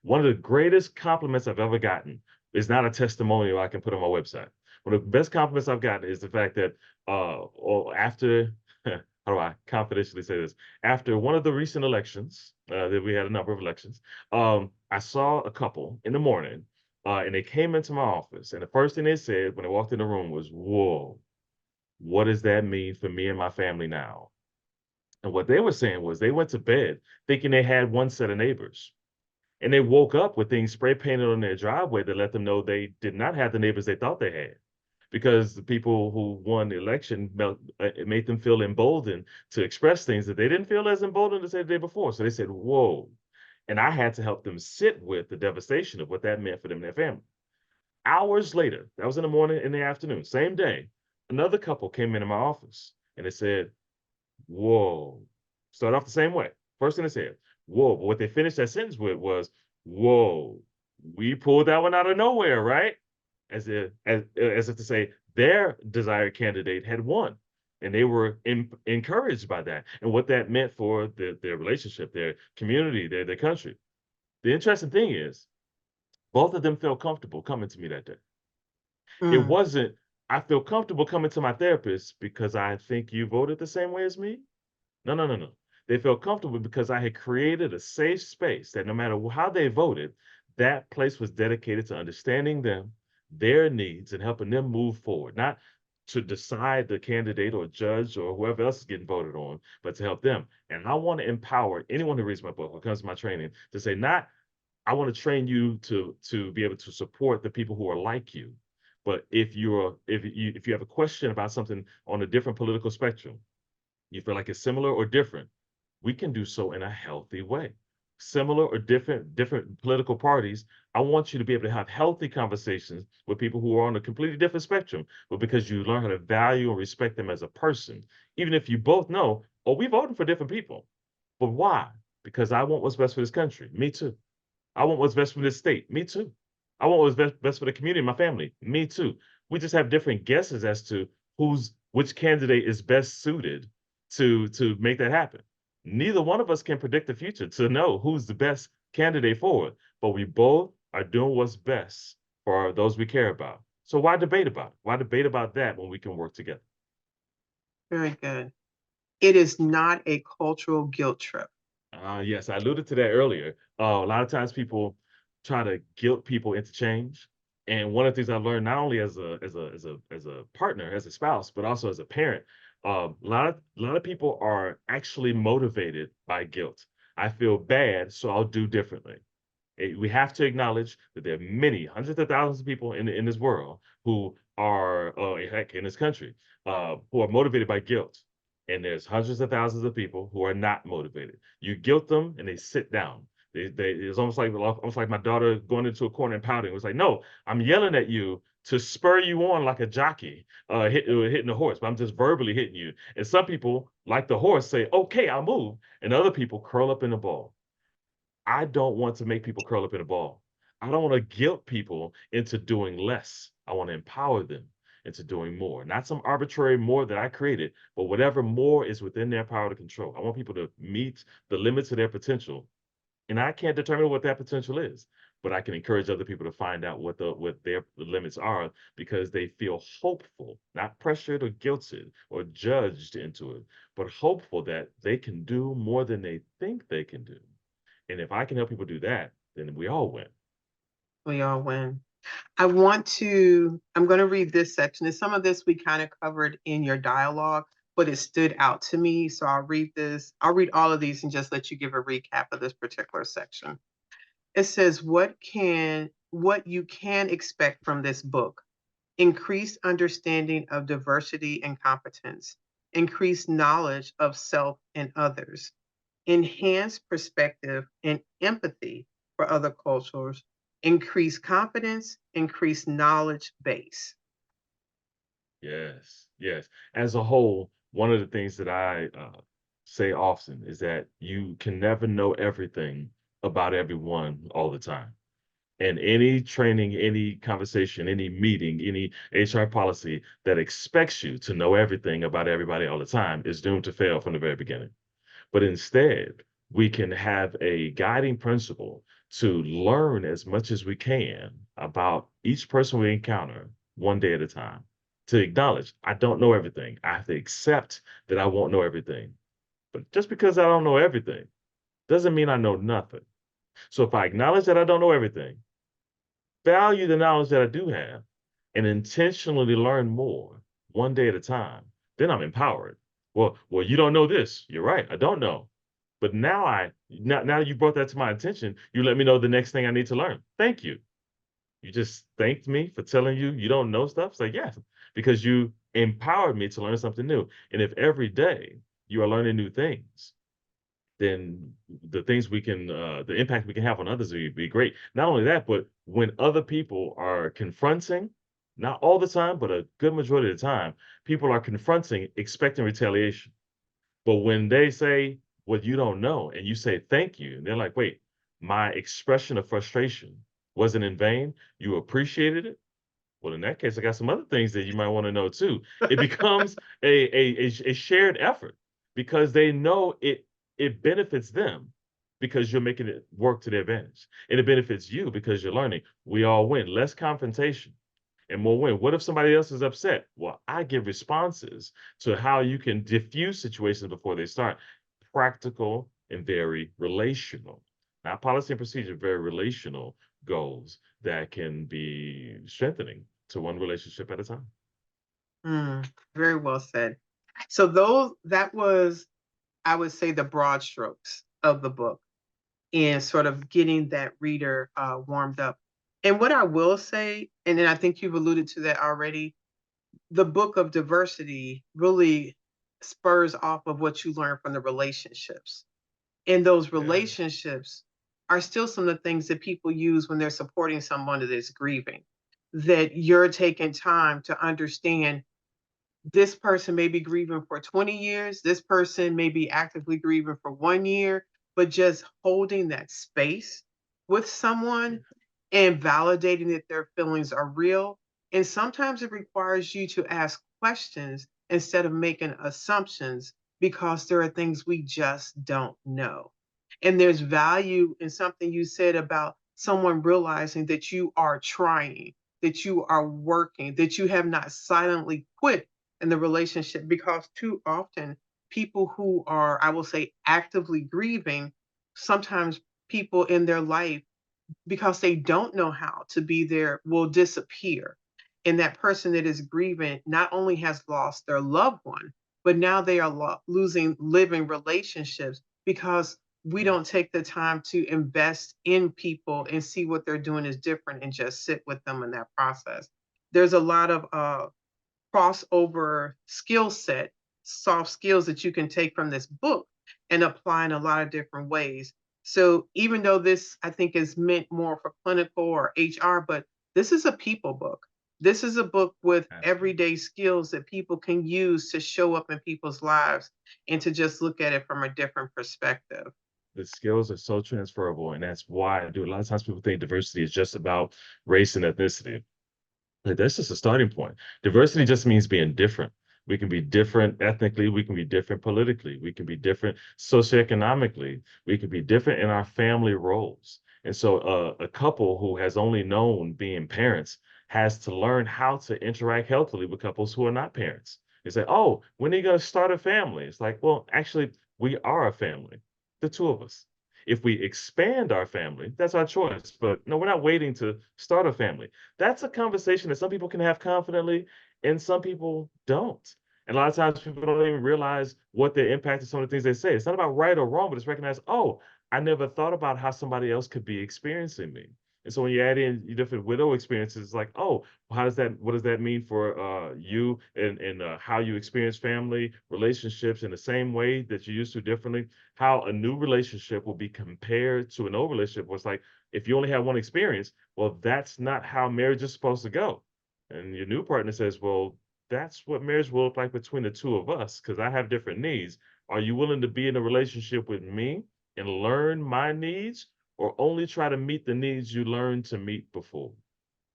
One of the greatest compliments I've ever gotten is not a testimonial I can put on my website. One of the best compliments I've gotten is the fact that or after how do I confidentially say this? After one of the recent elections, that we had a number of elections, I saw a couple in the morning, and they came into my office, and the first thing they said when they walked in the room was, "Whoa, what does that mean for me and my family now?" And what they were saying was they went to bed thinking they had one set of neighbors. And they woke up with things spray painted on their driveway to let them know they did not have the neighbors they thought they had. Because the people who won the election it made them feel emboldened to express things that they didn't feel as emboldened to say the day before. So they said, whoa. And I had to help them sit with the devastation of what that meant for them and their family. Hours later, that was in the morning, in the afternoon, same day, another couple came into my office and they said, whoa. Start off the same way. First thing they said, whoa. But what they finished that sentence with was, whoa, we pulled that one out of nowhere, right? As if to say their desired candidate had won. And they were encouraged by that and what that meant for their relationship, their community, their country. The interesting thing is, both of them felt comfortable coming to me that day. It Mm, wasn't, I feel comfortable coming to my therapist because I think you voted the same way as me. No, no, no, no. They felt comfortable because I had created a safe space that no matter how they voted, that place was dedicated to understanding them, their needs, and helping them move forward, not to decide the candidate or judge or whoever else is getting voted on, but to help them. And I want to empower anyone who reads my book or comes to my training to say, not, I want to train you to be able to support the people who are like you. But if you have a question about something on a different political spectrum, you feel like it's similar or different, we can do so in a healthy way. Similar or different political parties, I want you to be able to have healthy conversations with people who are on a completely different spectrum, but because you learn how to value and respect them as a person, even if you both know, oh, we voting for different people. But why? Because I want what's best for this country. Me too. I want what's best for this state. Me too. I want what's best for the community, my family. Me too. We just have different guesses as to which candidate is best suited to make that happen. Neither one of us can predict the future to know who's the best candidate for it, but we both are doing what's best for those we care about. So why debate about it? Why debate about that when we can work together? very good. It is not a cultural guilt trip. Yes, I alluded to that earlier. A lot of times people try to guilt people into change. And one of the things I learned not only as a partner, as a spouse, but also as a parent, a lot of people are actually motivated by guilt. I feel bad, so I'll do differently. We have to acknowledge that there are many hundreds of thousands of people in this world who are, heck, in this country, who are motivated by guilt. And there's hundreds of thousands of people who are not motivated. You guilt them and they sit down. It's almost like my daughter going into a corner and pouting. It was like, no, I'm yelling at you to spur you on like a jockey hitting a horse, but I'm just verbally hitting you. And some people, like the horse, say, okay, I'll move. And other people curl up in a ball. I don't want to make people curl up in a ball. I don't want to guilt people into doing less. I want to empower them into doing more. Not some arbitrary more that I created, but whatever more is within their power to control. I want people to meet the limits of their potential. And I can't determine what that potential is, but I can encourage other people to find out what their limits are because they feel hopeful, not pressured or guilted or judged into it, but hopeful that they can do more than they think they can do. And if I can help people do that, then we all win. We all win. I'm going to read this section. And some of this we kind of covered in your dialogue, but it stood out to me. So I'll read this. I'll read all of these and just let you give a recap of this particular section. It says, what you can expect from this book? Increased understanding of diversity and competence, increase knowledge of self and others, enhance perspective and empathy for other cultures, increase confidence, increase knowledge base. Yes, yes. As a whole, one of the things that I say often is that you can never know everything about everyone all the time. And any training, any conversation, any meeting, any HR policy that expects you to know everything about everybody all the time is doomed to fail from the very beginning. But instead, we can have a guiding principle to learn as much as we can about each person we encounter one day at a time. To acknowledge, I don't know everything. I have to accept that I won't know everything. But just because I don't know everything doesn't mean I know nothing. So if I acknowledge that I don't know everything, value the knowledge that I do have, and intentionally learn more one day at a time, then I'm empowered. Well, you don't know this. You're right. I don't know. But now you brought that to my attention, you let me know the next thing I need to learn. Thank you. You just thanked me for telling you you don't know stuff. It's like, yes, because you empowered me to learn something new. And if every day you are learning new things, then the impact we can have on others will be great. Not only that, but when other people are confronting, not all the time, but a good majority of the time, people are confronting, expecting retaliation. But when they say what you don't know and you say thank you, and they're like, wait, my expression of frustration wasn't in vain. You appreciated it. Well, in that case, I got some other things that you might want to know too. It becomes a shared effort because they know it benefits them because you're making it work to their advantage. And it benefits you because you're learning. We all win. Less confrontation and more win. What if somebody else is upset? Well, I give responses to how you can diffuse situations before they start. Practical and very relational. Not policy and procedure, very relational goals that can be strengthening to one relationship at a time. Very well said. So that was, I would say, the broad strokes of the book and sort of getting that reader warmed up. And what I will say, and then I think you've alluded to that already, the book of diversity really spurs off of what you learn from the relationships. And those Yeah. relationships are still some of the things that people use when they're supporting someone that is grieving. That you're taking time to understand this person may be grieving for 20 years, this person may be actively grieving for 1 year, but just holding that space with someone and validating that their feelings are real. And sometimes it requires you to ask questions instead of making assumptions because there are things we just don't know. And there's value in something you said about someone realizing that you are trying, that you are working, that you have not silently quit in the relationship, because too often people who are, I will say, actively grieving, sometimes people in their life, because they don't know how to be there, will disappear. And that person that is grieving not only has lost their loved one, but now they are losing living relationships because we don't take the time to invest in people and see what they're doing is different and just sit with them in that process. There's a lot of crossover skill set, soft skills that you can take from this book and apply in a lot of different ways. So even though this, I think, is meant more for clinical or HR, but this is a people book. This is a book with Absolutely. everyday skills that people can use to show up in people's lives and to just look at it from a different perspective. The skills are so transferable, and that's why I do. A lot of times people think diversity is just about race and ethnicity. Like, that's just a starting point. Diversity just means being different. We can be different ethnically, we can be different politically, we can be different socioeconomically, we can be different in our family roles. And so a couple who has only known being parents has to learn how to interact healthily with couples who are not parents. They say, oh, when are you going to start a family? It's like, well, actually, we are a family, the two of us. If we expand our family, that's our choice. But no, we're not waiting to start a family. That's a conversation that some people can have confidently and some people don't. And a lot of times people don't even realize what the impact of some of the things they say. It's not about right or wrong, but it's recognize, oh, I never thought about how somebody else could be experiencing me. And so when you add in your different widow experiences, it's like, oh, what does that mean for you and how you experience family relationships in the same way that you used to differently? How a new relationship will be compared to an old relationship was like, if you only have one experience, well, that's not how marriage is supposed to go. And your new partner says, well, that's what marriage will look like between the two of us because I have different needs. Are you willing to be in a relationship with me and learn my needs, or only try to meet the needs you learned to meet before?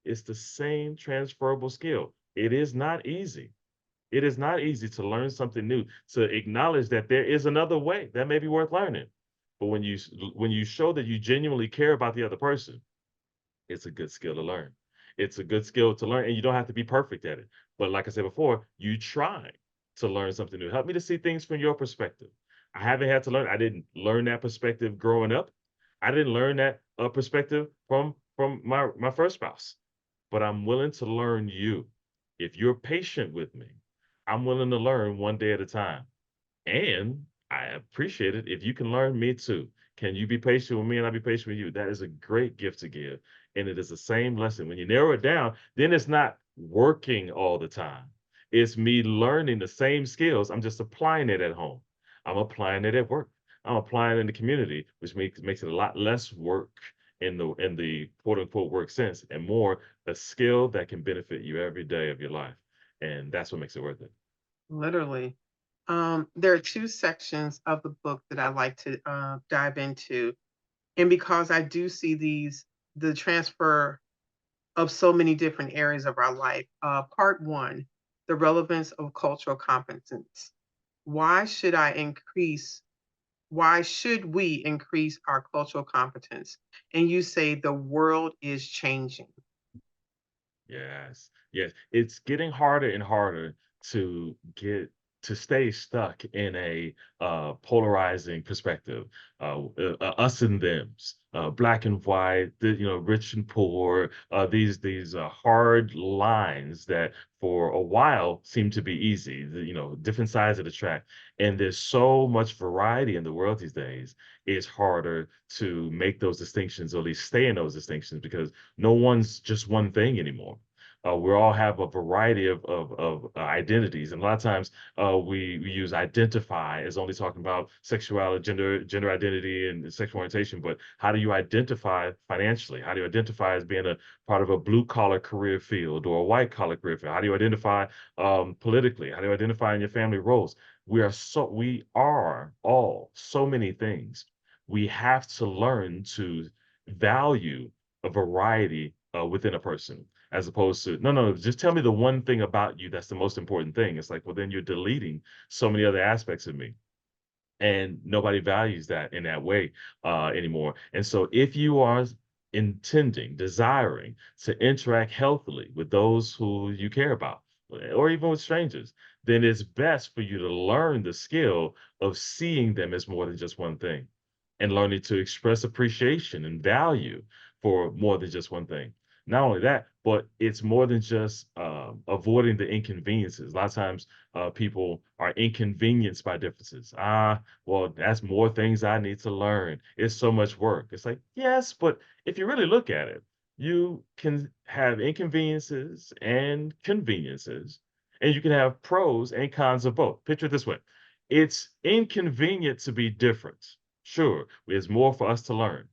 It's the same transferable skill. It is not easy. It is not easy to learn something new, to acknowledge that there is another way that may be worth learning. But when you show that you genuinely care about the other person, it's a good skill to learn. It's a good skill to learn, and you don't have to be perfect at it. But like I said before, you try to learn something new. Help me to see things from your perspective. I haven't had to learn. I didn't learn that perspective growing up. I didn't learn that perspective from my first spouse. But I'm willing to learn you. If you're patient with me, I'm willing to learn one day at a time. And I appreciate it if you can learn me too. Can you be patient with me and I'll be patient with you? That is a great gift to give. And it is the same lesson. When you narrow it down, then it's not working all the time. It's me learning the same skills. I'm just applying it at home. I'm applying it at work. I'm applying it in the community, which makes it a lot less work in the quote unquote work sense and more a skill that can benefit you every day of your life. And that's what makes it worth it. Literally. There are two sections of the book that I like to dive into. And because I do see the transfer of so many different areas of our life. Part one, the relevance of cultural competence. Why should I increase? Why should we increase our cultural competence? And you say the world is changing. Yes, yes. It's getting harder and harder to get to stay stuck in a polarizing perspective, us and them's, black and white, rich and poor. These hard lines that for a while seem to be easy. Different sides of the track, and there's so much variety in the world these days. It's harder to make those distinctions, or at least stay in those distinctions, because no one's just one thing anymore. We all have a variety of identities, and a lot of times we use identify as only talking about sexuality, gender identity, and sexual orientation. But how do you identify financially? How do you identify as being a part of a blue collar career field or a white collar career field? How do you identify politically? How do you identify in your family roles? We are all so many things. We have to learn to value a variety within a person, as opposed to, no, no, just tell me the one thing about you that's the most important thing. It's like, well, then you're deleting so many other aspects of me. And nobody values that in that way anymore. And so if you are intending, desiring to interact healthily with those who you care about, or even with strangers, then it's best for you to learn the skill of seeing them as more than just one thing, and learning to express appreciation and value for more than just one thing. Not only that, but it's more than just avoiding the inconveniences. A lot of times people are inconvenienced by differences. Well, that's more things I need to learn. It's so much work. It's like, yes, but if you really look at it, you can have inconveniences and conveniences, and you can have pros and cons of both. Picture it this way: it's inconvenient to be different. Sure, there's more for us to learn,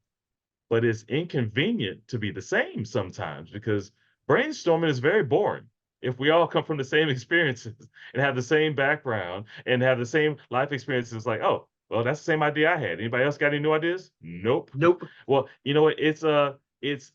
but it's inconvenient to be the same sometimes because brainstorming is very boring. If we all come from the same experiences and have the same background and have the same life experiences, like, oh, well, that's the same idea I had. Anybody else got any new ideas? Nope. Nope. Well, you know what? It's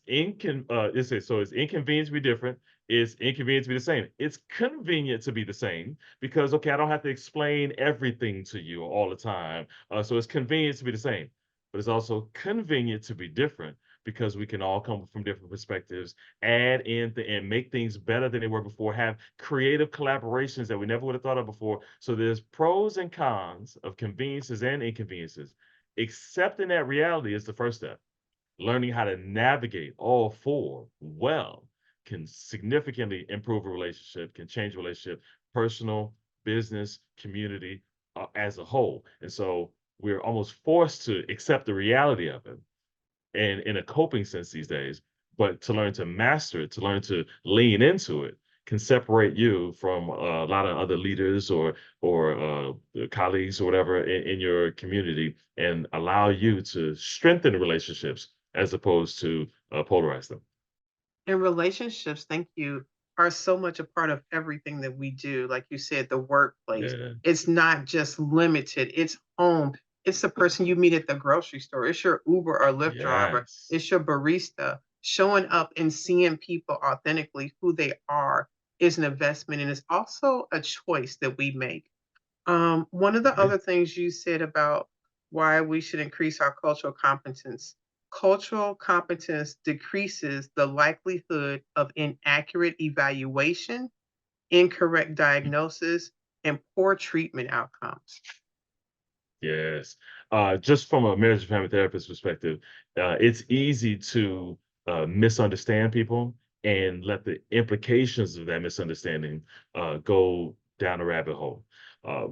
inconvenient to be different. It's inconvenient to be the same. It's convenient to be the same because, okay, I don't have to explain everything to you all the time. So it's convenient to be the same, but it's also convenient to be different because we can all come from different perspectives, add in and make things better than they were before, have creative collaborations that we never would have thought of before. So there's pros and cons of conveniences and inconveniences. Accepting that reality is the first step. Learning how to navigate all four well can significantly improve a relationship, can change a relationship, personal, business, community, as a whole. And so we're almost forced to accept the reality of it and in a coping sense these days. But to learn to master it, to learn to lean into it, can separate you from a lot of other leaders or colleagues or whatever in your community, and allow you to strengthen relationships as opposed to polarize them. And relationships, thank you, are so much a part of everything that we do. Like you said, the workplace. Yeah. It's not just limited, it's home. It's the person you meet at the grocery store. It's your Uber or Lyft driver. Yes. It's your barista. Showing up and seeing people authentically who they are is an investment, and it's also a choice that we make. One of the Yeah. other things you said about why we should increase our cultural competence. Cultural competence decreases the likelihood of inaccurate evaluation, incorrect diagnosis, and poor treatment outcomes. Yes. Just from a marriage and family therapist perspective, it's easy to misunderstand people and let the implications of that misunderstanding go down a rabbit hole.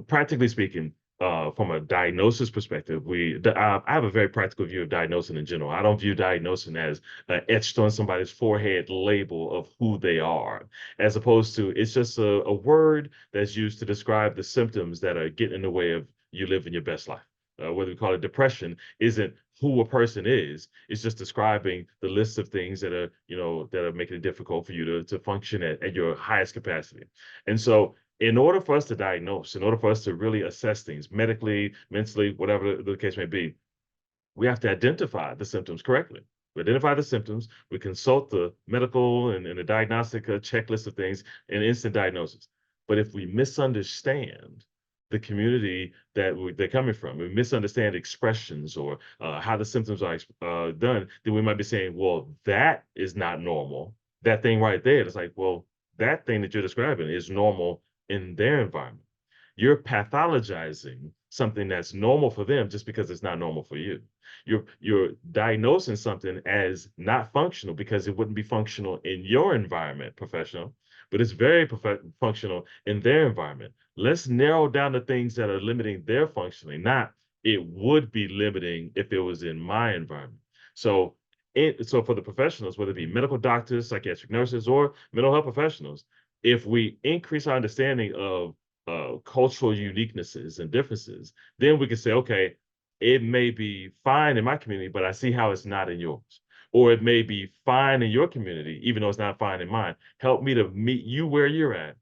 Practically speaking, from a diagnosis perspective, I have a very practical view of diagnosing in general. I don't view diagnosing as etched on somebody's forehead label of who they are, as opposed to it's just a word that's used to describe the symptoms that are getting in the way of you living your best life. Whether we call it depression, isn't who a person is. It's just describing the list of things that are, that are making it difficult for you to function at your highest capacity. And so, in order for us to diagnose, in order for us to really assess things medically, mentally, whatever the case may be, we have to identify the symptoms correctly. We identify the symptoms, we consult the medical and the diagnostic checklist of things and instant diagnosis. But if we misunderstand the community they're coming from, we misunderstand expressions or how the symptoms are done, then we might be saying, well, that is not normal. That thing right there, it's like, well, that thing that you're describing is normal in their environment. You're pathologizing something that's normal for them just because it's not normal for you. You're diagnosing something as not functional because it wouldn't be functional in your environment, professional, but it's very functional in their environment. Let's narrow down the things that are limiting their functioning, not it would be limiting if it was in my environment. So so for the professionals, whether it be medical doctors, psychiatric nurses, or mental health professionals, if we increase our understanding of cultural uniquenesses and differences, then we can say, okay, it may be fine in my community, but I see how it's not in yours. Or it may be fine in your community, even though it's not fine in mine. Help me to meet you where you're at,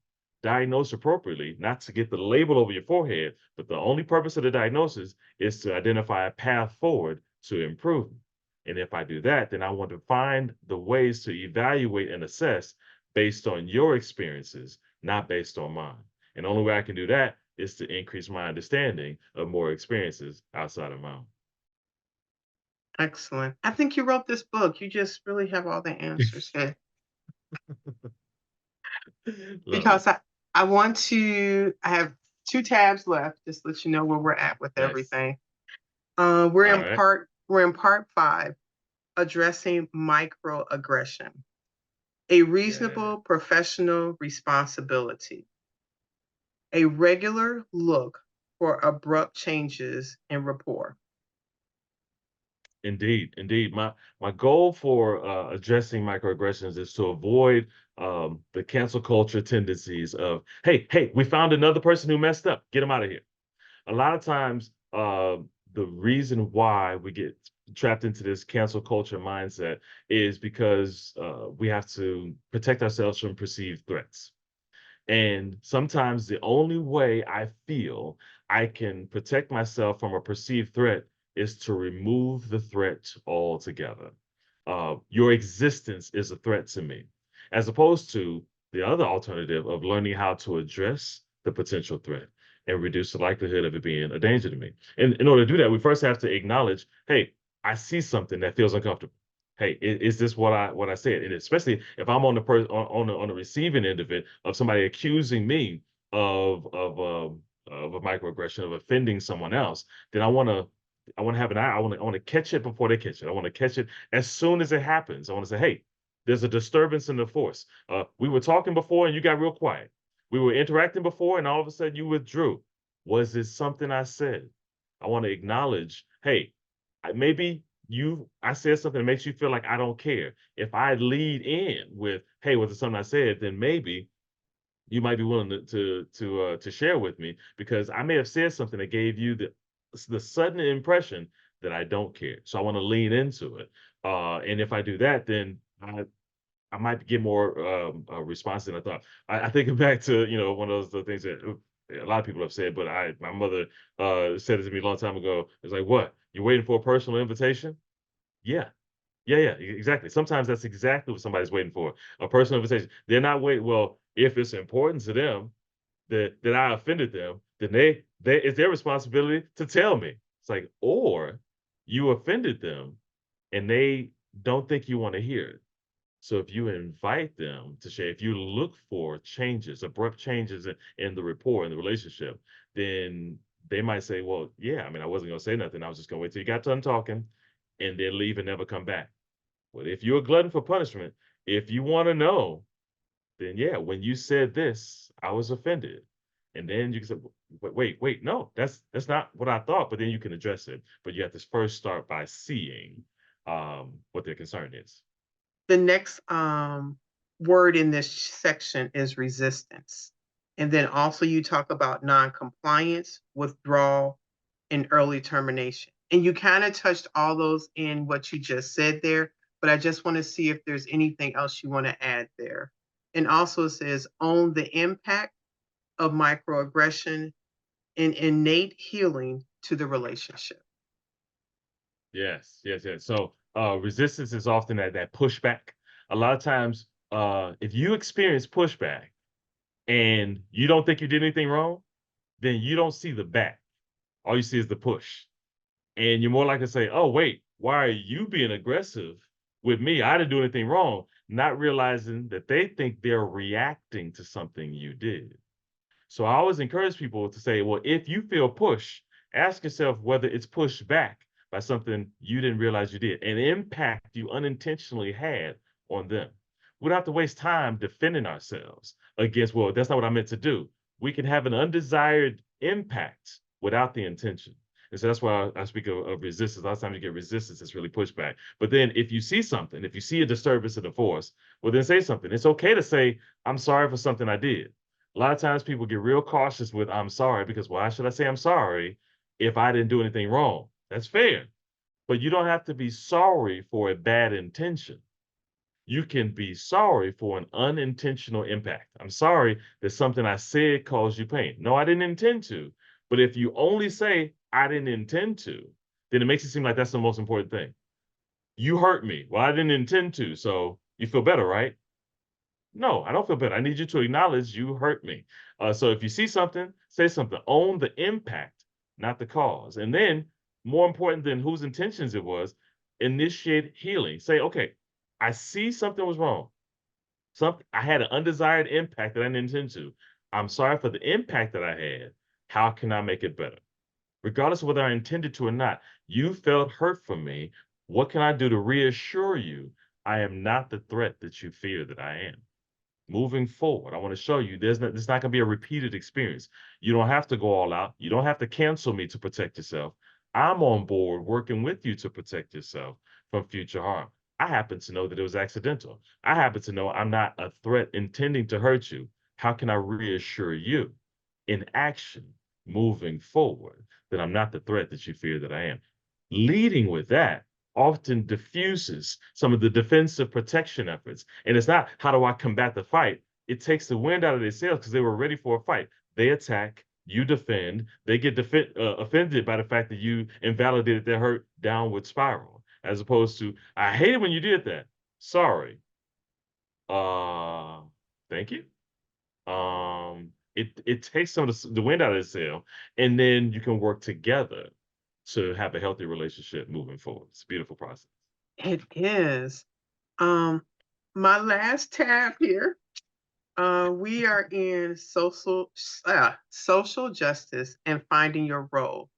diagnose appropriately, not to get the label over your forehead, but the only purpose of the diagnosis is to identify a path forward to improvement. And if I do that, then I want to find the ways to evaluate and assess based on your experiences, not based on mine. And the only way I can do that is to increase my understanding of more experiences outside of my own. Excellent. I think you wrote this book. You just really have all the answers here. Love it. Because I have 2 tabs left, just to let you know where we're at with Nice. everything. All right. We're in part 5, addressing microaggression, a Yeah. reasonable professional responsibility, a regular look for abrupt changes in rapport. Indeed, indeed. My goal for addressing microaggressions is to avoid the cancel culture tendencies of, hey, we found another person who messed up. Get them out of here. A lot of times, the reason why we get trapped into this cancel culture mindset is because we have to protect ourselves from perceived threats. And sometimes the only way I feel I can protect myself from a perceived threat is to remove the threat altogether. Your existence is a threat to me, as opposed to the other alternative of learning how to address the potential threat and reduce the likelihood of it being a danger to me. And in order to do that, we first have to acknowledge, hey, I see something that feels uncomfortable. Hey, is this what I said? And especially if I'm on the on the receiving end of it, of somebody accusing me of a microaggression, of offending someone else, then I want to have an eye. I want to catch it before they catch it. I want to catch it as soon as it happens. I want to say, hey, there's a disturbance in the force. We were talking before and you got real quiet. We were interacting before and all of a sudden you withdrew. Was it something I said? I want to acknowledge, hey, maybe I said something that makes you feel like I don't care. If I lead in with, "Hey, was it something I said?" Then maybe you might be willing to share with me because I may have said something that gave you the sudden impression that I don't care. So I want to lean into it. And if I do that, then I might get more response than I thought. I think back to one of those the things that a lot of people have said, but my mother said it to me a long time ago. It's like, what? You're waiting for a personal invitation? Yeah, yeah, exactly. Sometimes that's exactly what somebody's waiting for, a personal invitation. They're not waiting. Well, if it's important to them that I offended them, then they it's their responsibility to tell me. It's like, or you offended them and they don't think you want to hear it. So if you invite them to share, if you look for changes, abrupt changes in the rapport, in the relationship, then they might say, well, yeah, I mean, I wasn't going to say nothing. I was just going to wait till you got done talking and then leave and never come back. But if you're a glutton for punishment, if you want to know, then yeah, when you said this, I was offended. And then you can say, wait, no, that's not what I thought. But then you can address it. But you have to first start by seeing what their concern is. The next word in this section is resistance. And then also you talk about non-compliance, withdrawal, and early termination. And you kind of touched all those in what you just said there, but I just want to see if there's anything else you want to add there. And also it says own the impact of microaggression and innate healing to the relationship. Yes. So resistance is often that pushback. A lot of times, if you experience pushback and you don't think you did anything wrong, then you don't see the back. All you see is the push. And you're more likely to say, oh, wait, why are you being aggressive with me? I didn't do anything wrong, not realizing that they think they're reacting to something you did. So I always encourage people to say, well, if you feel push, ask yourself whether it's pushed back by something you didn't realize you did, an impact you unintentionally had on them. We don't have to waste time defending ourselves against, well, that's not what I meant to do. We can have an undesired impact without the intention. And so that's why I speak of resistance. A lot of times you get resistance, it's really pushback. But then if you see something, if you see a disturbance in the force, well, then say something. It's okay to say, I'm sorry for something I did. A lot of times people get real cautious with I'm sorry because why should I say I'm sorry if I didn't do anything wrong? That's fair. But you don't have to be sorry for a bad intention. You can be sorry for an unintentional impact. I'm sorry that something I said caused you pain. No, I didn't intend to. But if you only say I didn't intend to, then it makes it seem like that's the most important thing. You hurt me. Well, I didn't intend to. So you feel better, right? No, I don't feel better. I need you to acknowledge you hurt me. So if you see something, say something. Own the impact, not the cause. And then, more important than whose intentions it was, initiate healing. Say, okay, I see something was wrong. I had an undesired impact that I didn't intend to. I'm sorry for the impact that I had. How can I make it better? Regardless of whether I intended to or not, you felt hurt from me. What can I do to reassure you I am not the threat that you fear that I am? Moving forward, I want to show you there's not going to be a repeated experience. You don't have to go all out. You don't have to cancel me to protect yourself. I'm on board working with you to protect yourself from future harm. I happen to know that it was accidental. I happen to know I'm not a threat intending to hurt you. How can I reassure you in action moving forward that I'm not the threat that you fear that I am? Leading with that often diffuses some of the defensive protection efforts. And it's not how do I combat the fight? It takes the wind out of their sails because they were ready for a fight. They attack, you defend, they get offended by the fact that you invalidated their hurt downward spiral, as opposed to, I hate it when you did that. Sorry. Uh, Thank you. It takes some of the wind out of the sail, and then you can work together to have a healthy relationship moving forward. It's a beautiful process. It is. Um, my last tab here. We are in social justice and finding your role.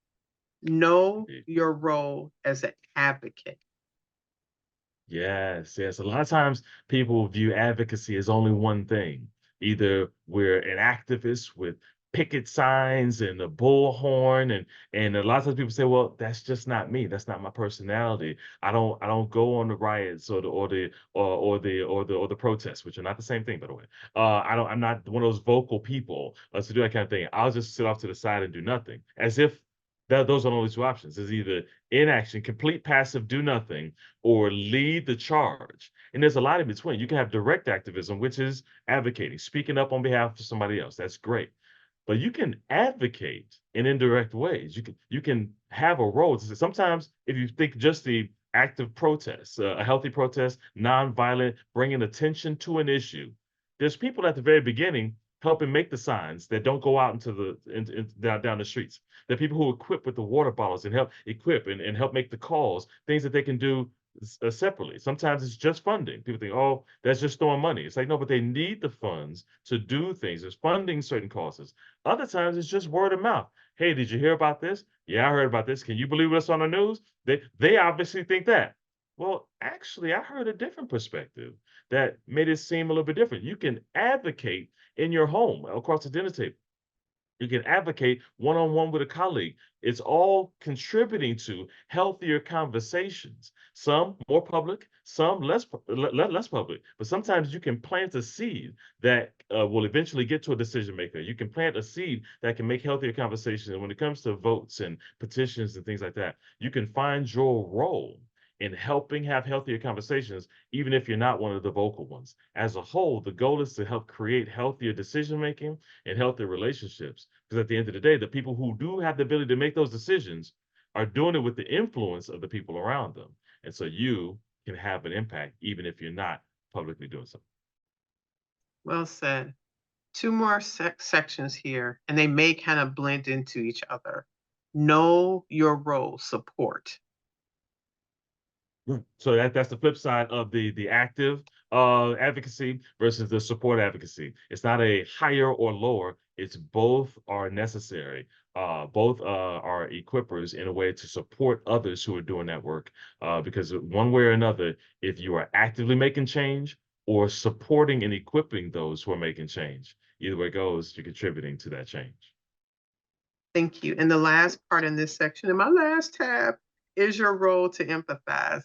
Know Indeed. your role as an advocate. Yes. A lot of times people view advocacy as only one thing. Either we're an activist with picket signs and the bullhorn, and a lot of times people say, well, that's just not me. That's not my personality. I don't go on the riots or the protests, which are not the same thing, by the way. I'm not one of those vocal people to do that kind of thing. I'll just sit off to the side and do nothing, as if those are the only two options. Is either inaction, complete passive, do nothing, or lead the charge. And there's a lot in between. You can have direct activism, which is advocating, speaking up on behalf of somebody else. That's great. But you can advocate in indirect ways. You can have a role. Sometimes, if you think just the active protest, a healthy protest, nonviolent, bringing attention to an issue, there's people at the very beginning helping make the signs that don't go out into down the streets. There are people who equip with the water bottles and help equip and help make the calls, things that they can do separately. Sometimes it's just funding. People think, oh, that's just throwing money. It's like, no, but they need the funds to do things. It's funding certain causes. Other times it's just word of mouth. Hey, did you hear about this? Yeah, I heard about this. Can you believe what's on the news? They obviously think that. Well, actually, I heard a different perspective that made it seem a little bit different. You can advocate in your home across the dinner table. You can advocate one-on-one with a colleague. It's all contributing to healthier conversations. Some more public, some less public. But sometimes you can plant a seed that will eventually get to a decision maker. You can plant a seed that can make healthier conversations. And when it comes to votes and petitions and things like that, you can find your role in helping have healthier conversations, even if you're not one of the vocal ones. As a whole, the goal is to help create healthier decision making and healthier relationships. Because at the end of the day, the people who do have the ability to make those decisions are doing it with the influence of the people around them. And so you can have an impact even if you're not publicly doing something. Well said. Two more sections here, and they may kind of blend into each other. Know your role, support. So that's the flip side of the active advocacy versus the support advocacy. It's not a higher or lower. It's both are necessary. Both are equippers in a way to support others who are doing that work. Because one way or another, if you are actively making change or supporting and equipping those who are making change, either way it goes, you're contributing to that change. Thank you. And the last part in this section, in my last tab, is your role to empathize.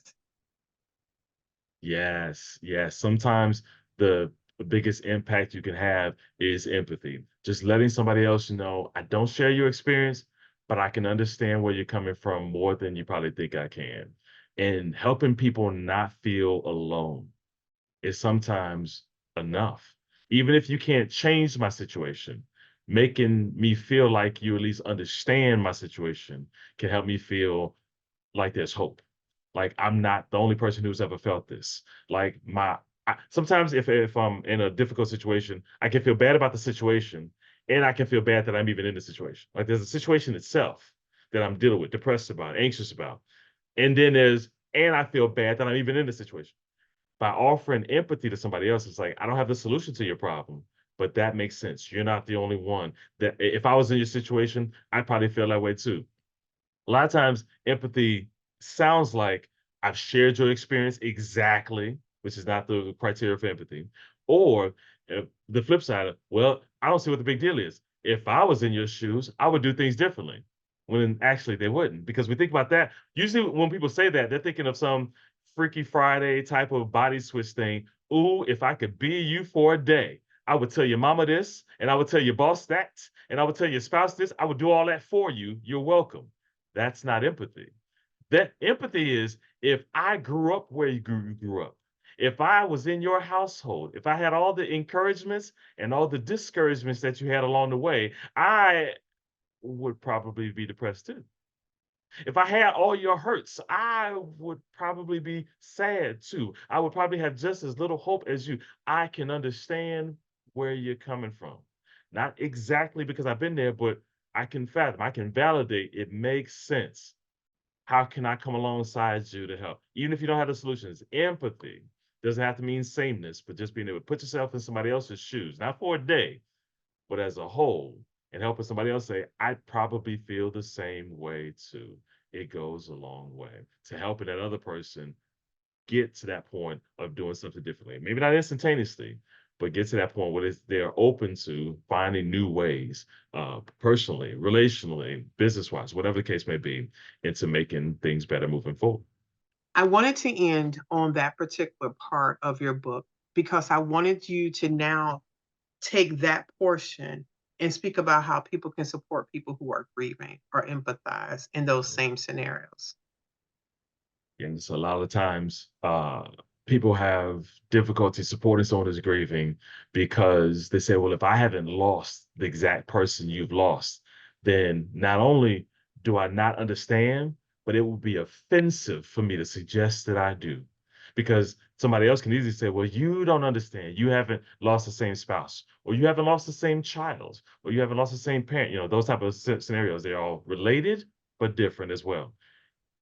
Yes, yes. Sometimes the biggest impact you can have is empathy. Just letting somebody else know, I don't share your experience, but I can understand where you're coming from more than you probably think I can. And helping people not feel alone is sometimes enough. Even if you can't change my situation, making me feel like you at least understand my situation can help me feel like there's hope. Like I'm not the only person who's ever felt this. Like sometimes if I'm in a difficult situation, I can feel bad about the situation, and I can feel bad that I'm even in the situation. Like there's a situation itself that I'm dealing with, depressed about, anxious about, and then and I feel bad that I'm even in the situation. By offering empathy to somebody else, it's like I don't have the solution to your problem, but that makes sense. You're not the only one. That if I was in your situation, I'd probably feel that way too. A lot of times empathy sounds like I've shared your experience exactly, which is not the criteria for empathy. Or the flip side of, well, I don't see what the big deal is. If I was in your shoes, I would do things differently. When actually they wouldn't. Because we think about that. Usually when people say that, they're thinking of some Freaky Friday type of body switch thing. Ooh, if I could be you for a day, I would tell your mama this, and I would tell your boss that, and I would tell your spouse this. I would do all that for you. You're welcome. That's not empathy. That empathy is if I grew up where you grew up, if I was in your household, if I had all the encouragements and all the discouragements that you had along the way, I would probably be depressed too. If I had all your hurts, I would probably be sad too. I would probably have just as little hope as you. I can understand where you're coming from. Not exactly because I've been there, but I can fathom, I can validate it makes sense. How can I come alongside you to help? Even if you don't have the solutions, empathy doesn't have to mean sameness, but just being able to put yourself in somebody else's shoes, not for a day, but as a whole, and helping somebody else say, I probably feel the same way too. It goes a long way to helping that other person get to that point of doing something differently. Maybe not instantaneously, but get to that point where they're open to finding new ways, personally, relationally, business-wise, whatever the case may be, into making things better moving forward. I wanted to end on that particular part of your book because I wanted you to now take that portion and speak about how people can support people who are grieving or empathize in those same scenarios. And so a lot of times, people have difficulty supporting someone who's grieving because they say, well, if I haven't lost the exact person you've lost, then not only do I not understand, but it will be offensive for me to suggest that I do. Because somebody else can easily say, well, you don't understand. You haven't lost the same spouse, or you haven't lost the same child, or you haven't lost the same parent. Those type of scenarios, they're all related, but different as well.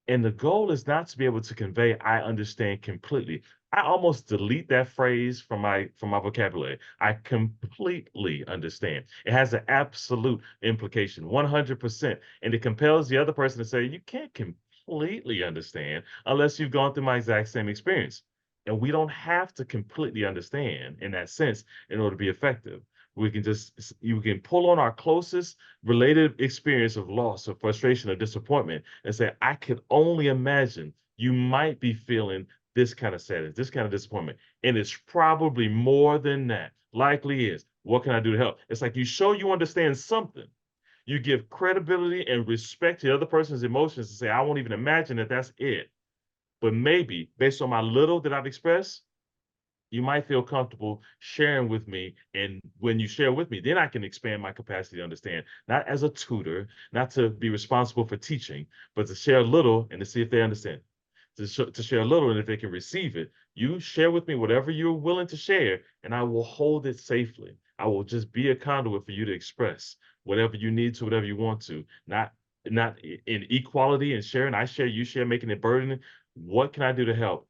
And the goal is not to be able to convey I understand completely. I almost delete that phrase from my vocabulary. I completely understand. It has an absolute implication, 100%. And it compels the other person to say, you can't completely understand unless you've gone through my exact same experience. And we don't have to completely understand in that sense in order to be effective. We can just you can pull on our closest related experience of loss or frustration or disappointment and say, I could only imagine you might be feeling this kind of sadness, this kind of disappointment. And it's probably more than that. Likely is. What can I do to help? It's like you show you understand something. You give credibility and respect to the other person's emotions and say, I won't even imagine that that's it. But maybe based on my little that I've expressed, you might feel comfortable sharing with me. And when you share with me, then I can expand my capacity to understand, not as a tutor, not to be responsible for teaching, but to share a little and to see if they understand. To share a little, and if they can receive it, you share with me whatever you're willing to share, and I will hold it safely. I will just be a conduit for you to express whatever you need to, whatever you want to, not in equality and sharing. I share, you share, making it burden. What can I do to help?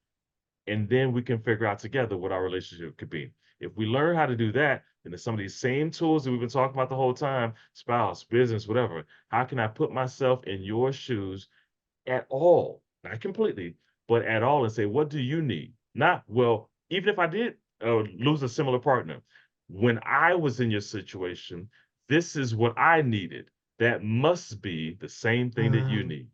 And then we can figure out together what our relationship could be. If we learn how to do that, then there's some of these same tools that we've been talking about the whole time, spouse, business, whatever. How can I put myself in your shoes at all? Not completely, but at all, and say, what do you need? Not, well, even if I did lose a similar partner, when I was in your situation, this is what I needed. That must be the same thing that you Mm, need.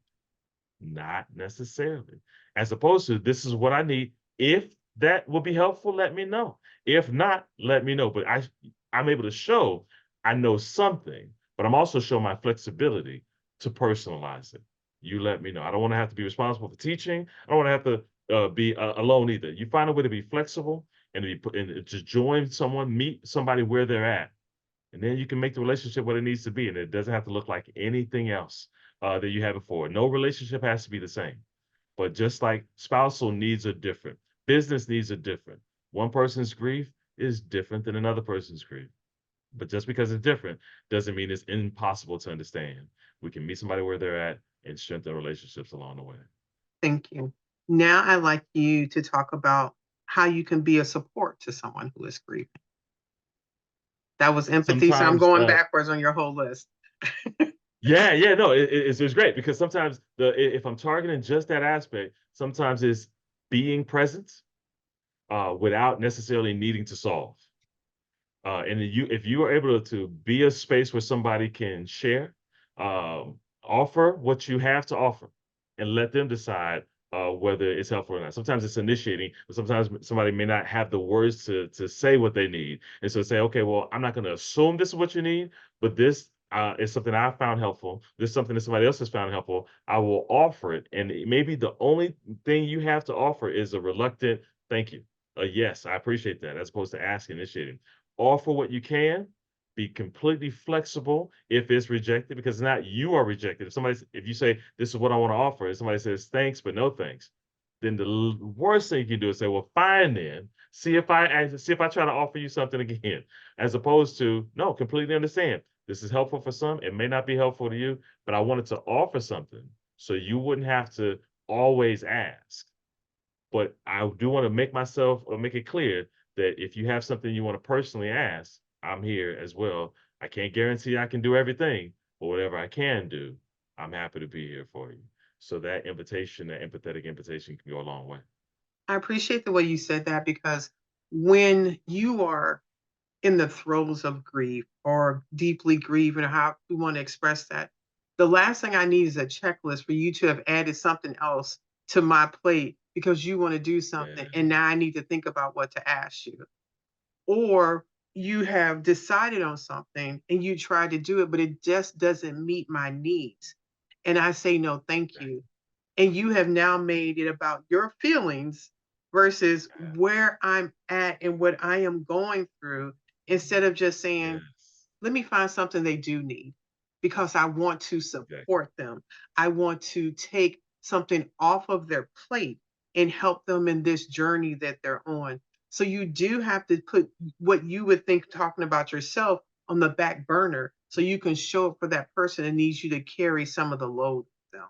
Not necessarily. As opposed to, this is what I need. If that will be helpful, let me know. If not, let me know. But I'm able to show I know something, but I'm also showing my flexibility to personalize it. You let me know. I don't want to have to be responsible for teaching. I don't want to have to be alone either. You find a way to be flexible and to join someone, meet somebody where they're at, and then you can make the relationship what it needs to be, and it doesn't have to look like anything else that you had before. No relationship has to be the same, but just like spousal needs are different, business needs are different. One person's grief is different than another person's grief, but just because it's different doesn't mean it's impossible to understand. We can meet somebody where they're at and strengthen relationships along the way. thank you. Now I'd like you to talk about how you can be a support to someone who is grieving. That was empathy, so I'm Sometimes going backwards on your whole list. Yeah, yeah, no, it's great because sometimes if I'm targeting just that aspect, sometimes it's being present without necessarily needing to solve. And if you are able to be a space where somebody can share, offer what you have to offer, and let them decide whether it's helpful or not. Sometimes it's initiating, but sometimes somebody may not have the words to say what they need, and so say, okay, well, I'm not going to assume this is what you need, but this is something I found helpful. This is something that somebody else has found helpful. I will offer it, and maybe the only thing you have to offer is a reluctant thank you. Yes, I appreciate that, as opposed to asking, initiating. Offer what you can, be completely flexible if it's rejected, because not you are rejected. If you say this is what I want to offer, and somebody says thanks but no thanks, then the worst thing you can do is say, well, fine then. See if I try to offer you something again, as opposed to no, completely understand. This is helpful for some. It may not be helpful to you, but I wanted to offer something so you wouldn't have to always ask. But I do want to make myself or make it clear that if you have something you want to personally ask, I'm here as well. I can't guarantee I can do everything, but whatever I can do, I'm happy to be here for you. So that invitation, that empathetic invitation can go a long way. I appreciate the way you said that because when you are in the throes of grief or deeply grieving or how you want to express that. The last thing I need is a checklist for you to have added something else to my plate because you want to do something Yeah, and now I need to think about what to ask you. Or you have decided on something and you try to do it, but it just doesn't meet my needs. And I say, no, thank right. you. And you have now made it about your feelings versus Yeah, where I'm at and what I am going through instead of just saying, yes, let me find something they do need because I want to exactly. support them. I want to take something off of their plate and help them in this journey that they're on. So you do have to put what you would think talking about yourself on the back burner so you can show up for that person that needs you to carry some of the load down.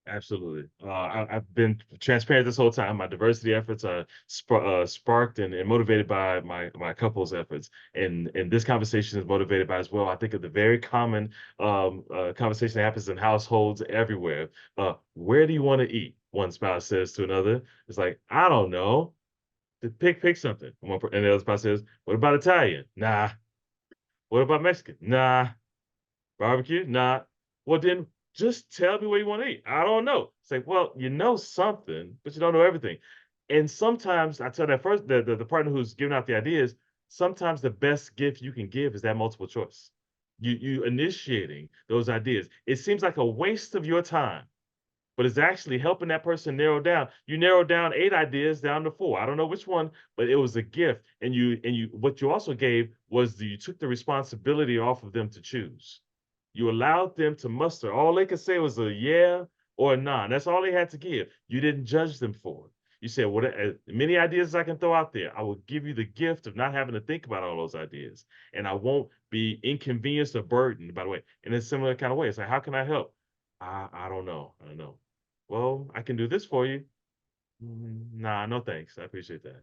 Absolutely. I've been transparent this whole time. My diversity efforts are sparked and motivated by my couple's efforts, and this conversation is motivated by as well. I think of the very common conversation that happens in households everywhere. Where do you want to eat? One spouse says to another, "It's like I don't know. Pick something." And the other spouse says, "What about Italian? Nah. What about Mexican? Nah. Barbecue? Nah. Well, then just tell me where you want to eat. I don't know." It's like, well, you know something, but you don't know everything. And sometimes I tell that first the partner who's giving out the ideas, sometimes the best gift you can give is that multiple choice. You initiating those ideas. It seems like a waste of your time, but it's actually helping that person narrow down. You narrowed down 8 ideas down to 4. I don't know which one, but it was a gift. And you what you also gave was you took the responsibility off of them to choose. You allowed them to muster. All they could say was a yeah or a nah. That's all they had to give. You didn't judge them for it. You said, "What as many ideas as I can throw out there, I will give you the gift of not having to think about all those ideas, and I won't be inconvenienced or burdened." By the way, in a similar kind of way, it's like, "How can I help?" I don't know. I don't know. Well, I can do this for you. Nah, no thanks. I appreciate that.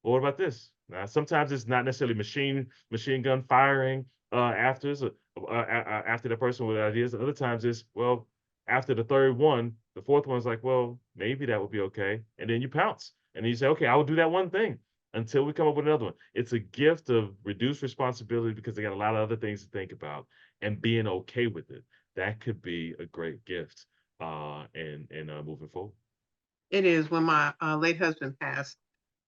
Well, what about this? Now, sometimes it's not necessarily machine gun firing after the person with ideas. Other times it's well after the third one, the fourth one's like, well, maybe that would be okay, and then you pounce and then you say, okay, I will do that one thing until we come up with another one. It's a gift of reduced responsibility because they got a lot of other things to think about and being okay with it. That could be a great gift and moving forward. It is when my late husband passed,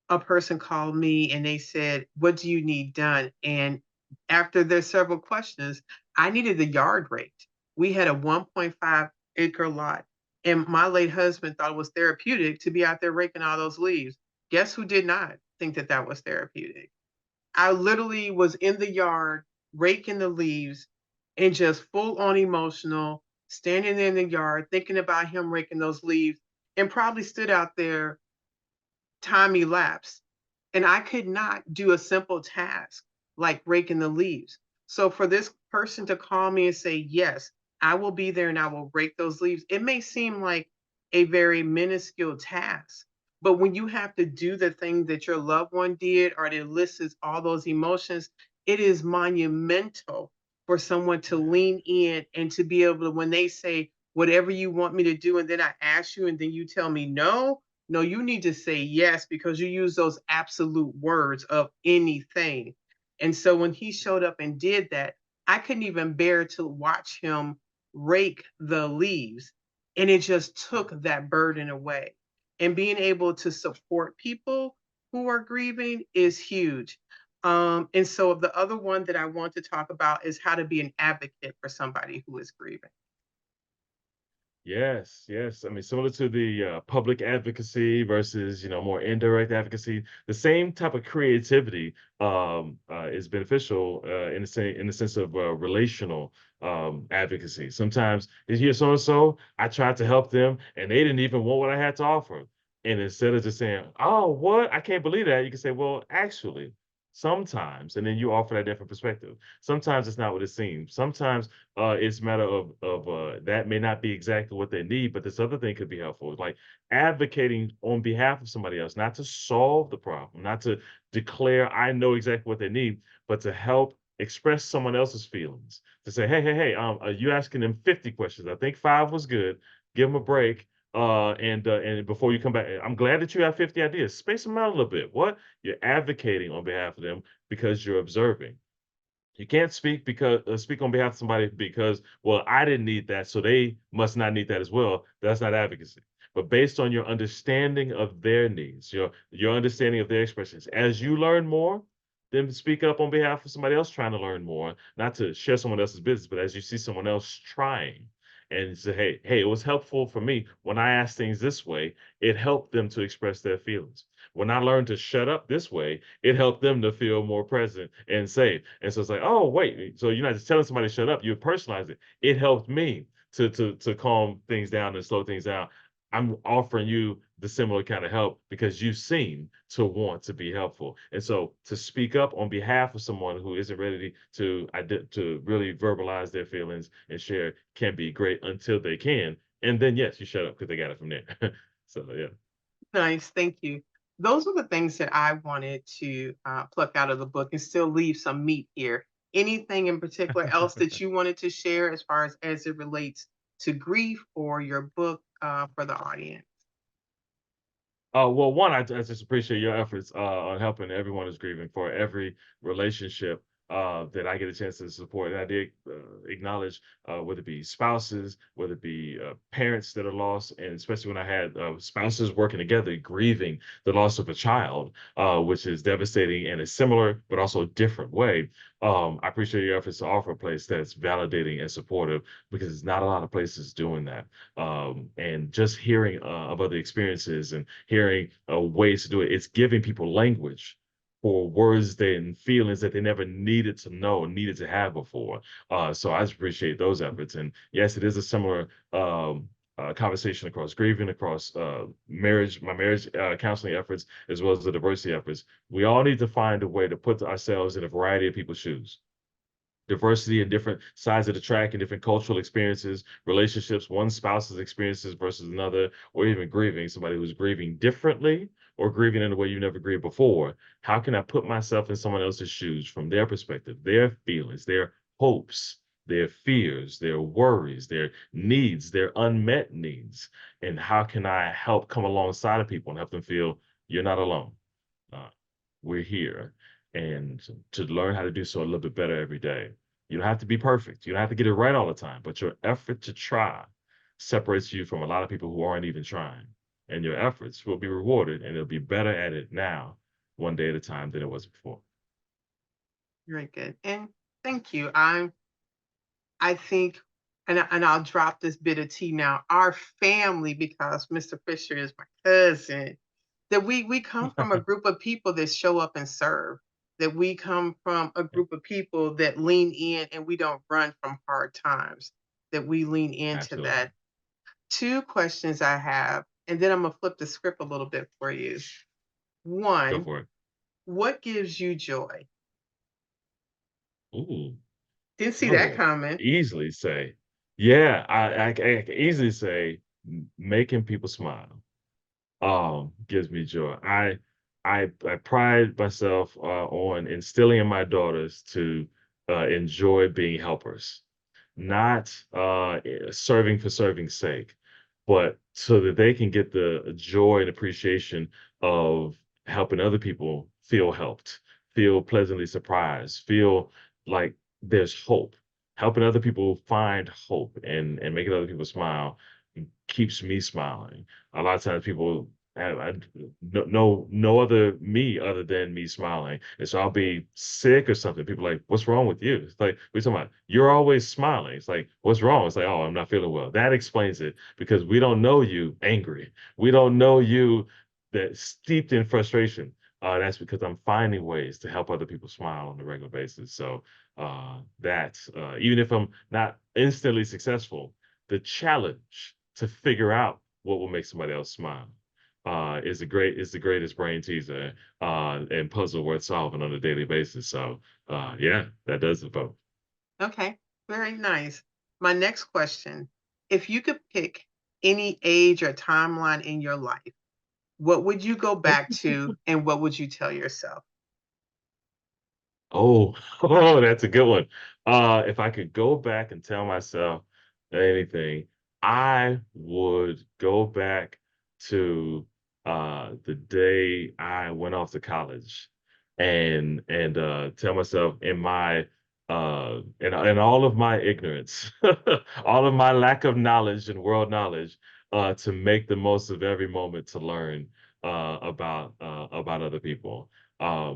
a person called me and they said, "What do you need done?" And after there's several questions, I needed the yard raked. We had a 1.5-acre lot, and my late husband thought it was therapeutic to be out there raking all those leaves. Guess who did not think that that was therapeutic? I literally was in the yard raking the leaves and just full on emotional, standing in the yard thinking about him raking those leaves, and probably stood out there time elapsed, and I could not do a simple task like raking the leaves. So for this person to call me and say, "Yes, I will be there and I will rake those leaves," it may seem like a very minuscule task, but when you have to do the thing that your loved one did or it elicits all those emotions, it is monumental for someone to lean in and to be able to, when they say, "Whatever you want me to do," and then I ask you and then you tell me no, no, you need to say yes because you use those absolute words of anything. And so when he showed up and did that, I couldn't even bear to watch him rake the leaves. And it just took that burden away. And being able to support people who are grieving is huge. And so the other one that I want to talk about is how to be an advocate for somebody who is grieving. Yes, yes. I mean, similar to the public advocacy versus, more indirect advocacy, the same type of creativity is beneficial in the sense of relational advocacy. Sometimes you hear so and so, I tried to help them, and they didn't even want what I had to offer. And instead of just saying, "Oh, what? I can't believe that," you can say, "Well, actually." Sometimes, and then you offer that different perspective. Sometimes it's not what it seems. Sometimes it's a matter of that may not be exactly what they need, but this other thing could be helpful. Like advocating on behalf of somebody else, not to solve the problem, not to declare I know exactly what they need, but to help express someone else's feelings. To say, hey, hey, hey, are you asking them 50 questions? I think 5 was good. Give them a break. And before you come back, I'm glad that you have 50 ideas. Space them out a little bit. What? You're advocating on behalf of them because you're observing. You can't speak on behalf of somebody because, well, I didn't need that, so they must not need that as well. That's not advocacy. But based on your understanding of their needs, your understanding of their expressions, as you learn more, then speak up on behalf of somebody else trying to learn more, not to share someone else's business, but as you see someone else trying and say, hey, it was helpful for me when I asked things this way, it helped them to express their feelings. When I learned to shut up this way, it helped them to feel more present and safe. And so it's like, oh, wait, so you're not just telling somebody to shut up, you personalize it. It helped me to calm things down and slow things down. I'm offering you the similar kind of help because you seem to want to be helpful. And so to speak up on behalf of someone who isn't ready to really verbalize their feelings and share can be great until they can. And then yes, you shut up because they got it from there. So yeah. Nice, thank you. Those are the things that I wanted to pluck out of the book and still leave some meat here. Anything in particular else that you wanted to share as it relates to grief or your book for the audience? Well, one, I just appreciate your efforts on helping everyone who's grieving for every relationship that I get a chance to support. And I did acknowledge whether it be spouses, whether it be parents that are lost, and especially when I had spouses working together grieving the loss of a child, which is devastating in a similar but also different way. I appreciate your efforts to offer a place that's validating and supportive because there's not a lot of places doing that. And just hearing of other experiences and hearing ways to do it, it's giving people language for words and feelings that they never needed to know, needed to have before. So I just appreciate those efforts. And yes, it is a similar conversation across grieving, across marriage, my marriage counseling efforts, as well as the diversity efforts. We all need to find a way to put ourselves in a variety of people's shoes. Diversity in different sides of the track and different cultural experiences, relationships, one spouse's experiences versus another, or even grieving, somebody who's grieving differently or grieving in a way you never grieved before. How can I put myself in someone else's shoes from their perspective, their feelings, their hopes, their fears, their worries, their needs, their unmet needs? And how can I help come alongside of people and help them feel you're not alone? Uh, we're here. And to learn how to do so a little bit better every day. You don't have to be perfect. You don't have to get it right all the time, but your effort to try separates you from a lot of people who aren't even trying. And your efforts will be rewarded and it'll be better at it now, one day at a time than it was before. Very good. And thank you. I think, and I'll drop this bit of tea now. Our family, because Mr. Fisher is my cousin, that we come from a group of people that show up and serve. That we come from a group of people that lean in and we don't run from hard times. That we lean into Absolutely. that. Two questions I have, and then I'm gonna flip the script a little bit for you. Go One, for it. what gives you joy? Ooh, Didn't see I that will coming. easily say, yeah, I can easily say making people smile. Gives me joy. I pride myself on instilling in my daughters to enjoy being helpers, not serving for serving's sake, but so that they can get the joy and appreciation of helping other people feel helped, feel pleasantly surprised, feel like there's hope. Helping other people find hope and making other people smile keeps me smiling. A lot of times people have no other me other than me smiling. And so I'll be sick or something. People are like, what's wrong with you? It's like, we're talking about, you're always smiling. It's like, what's wrong? It's like, oh, I'm not feeling well. That explains it because we don't know you angry. We don't know you that steeped in frustration. That's because I'm finding ways to help other people smile on a regular basis. So even if I'm not instantly successful, the challenge to figure out what will make somebody else smile is the greatest brain teaser and puzzle worth solving on a daily basis. So yeah, that does it both. Okay, very nice. My next question, if you could pick any age or timeline in your life, what would you go back to and what would you tell yourself? Oh, oh, that's a good one. If I could go back and tell myself anything, I would go back to the day I went off to college and tell myself in my And all of my ignorance, all of my lack of knowledge and world knowledge, to make the most of every moment to learn about other people.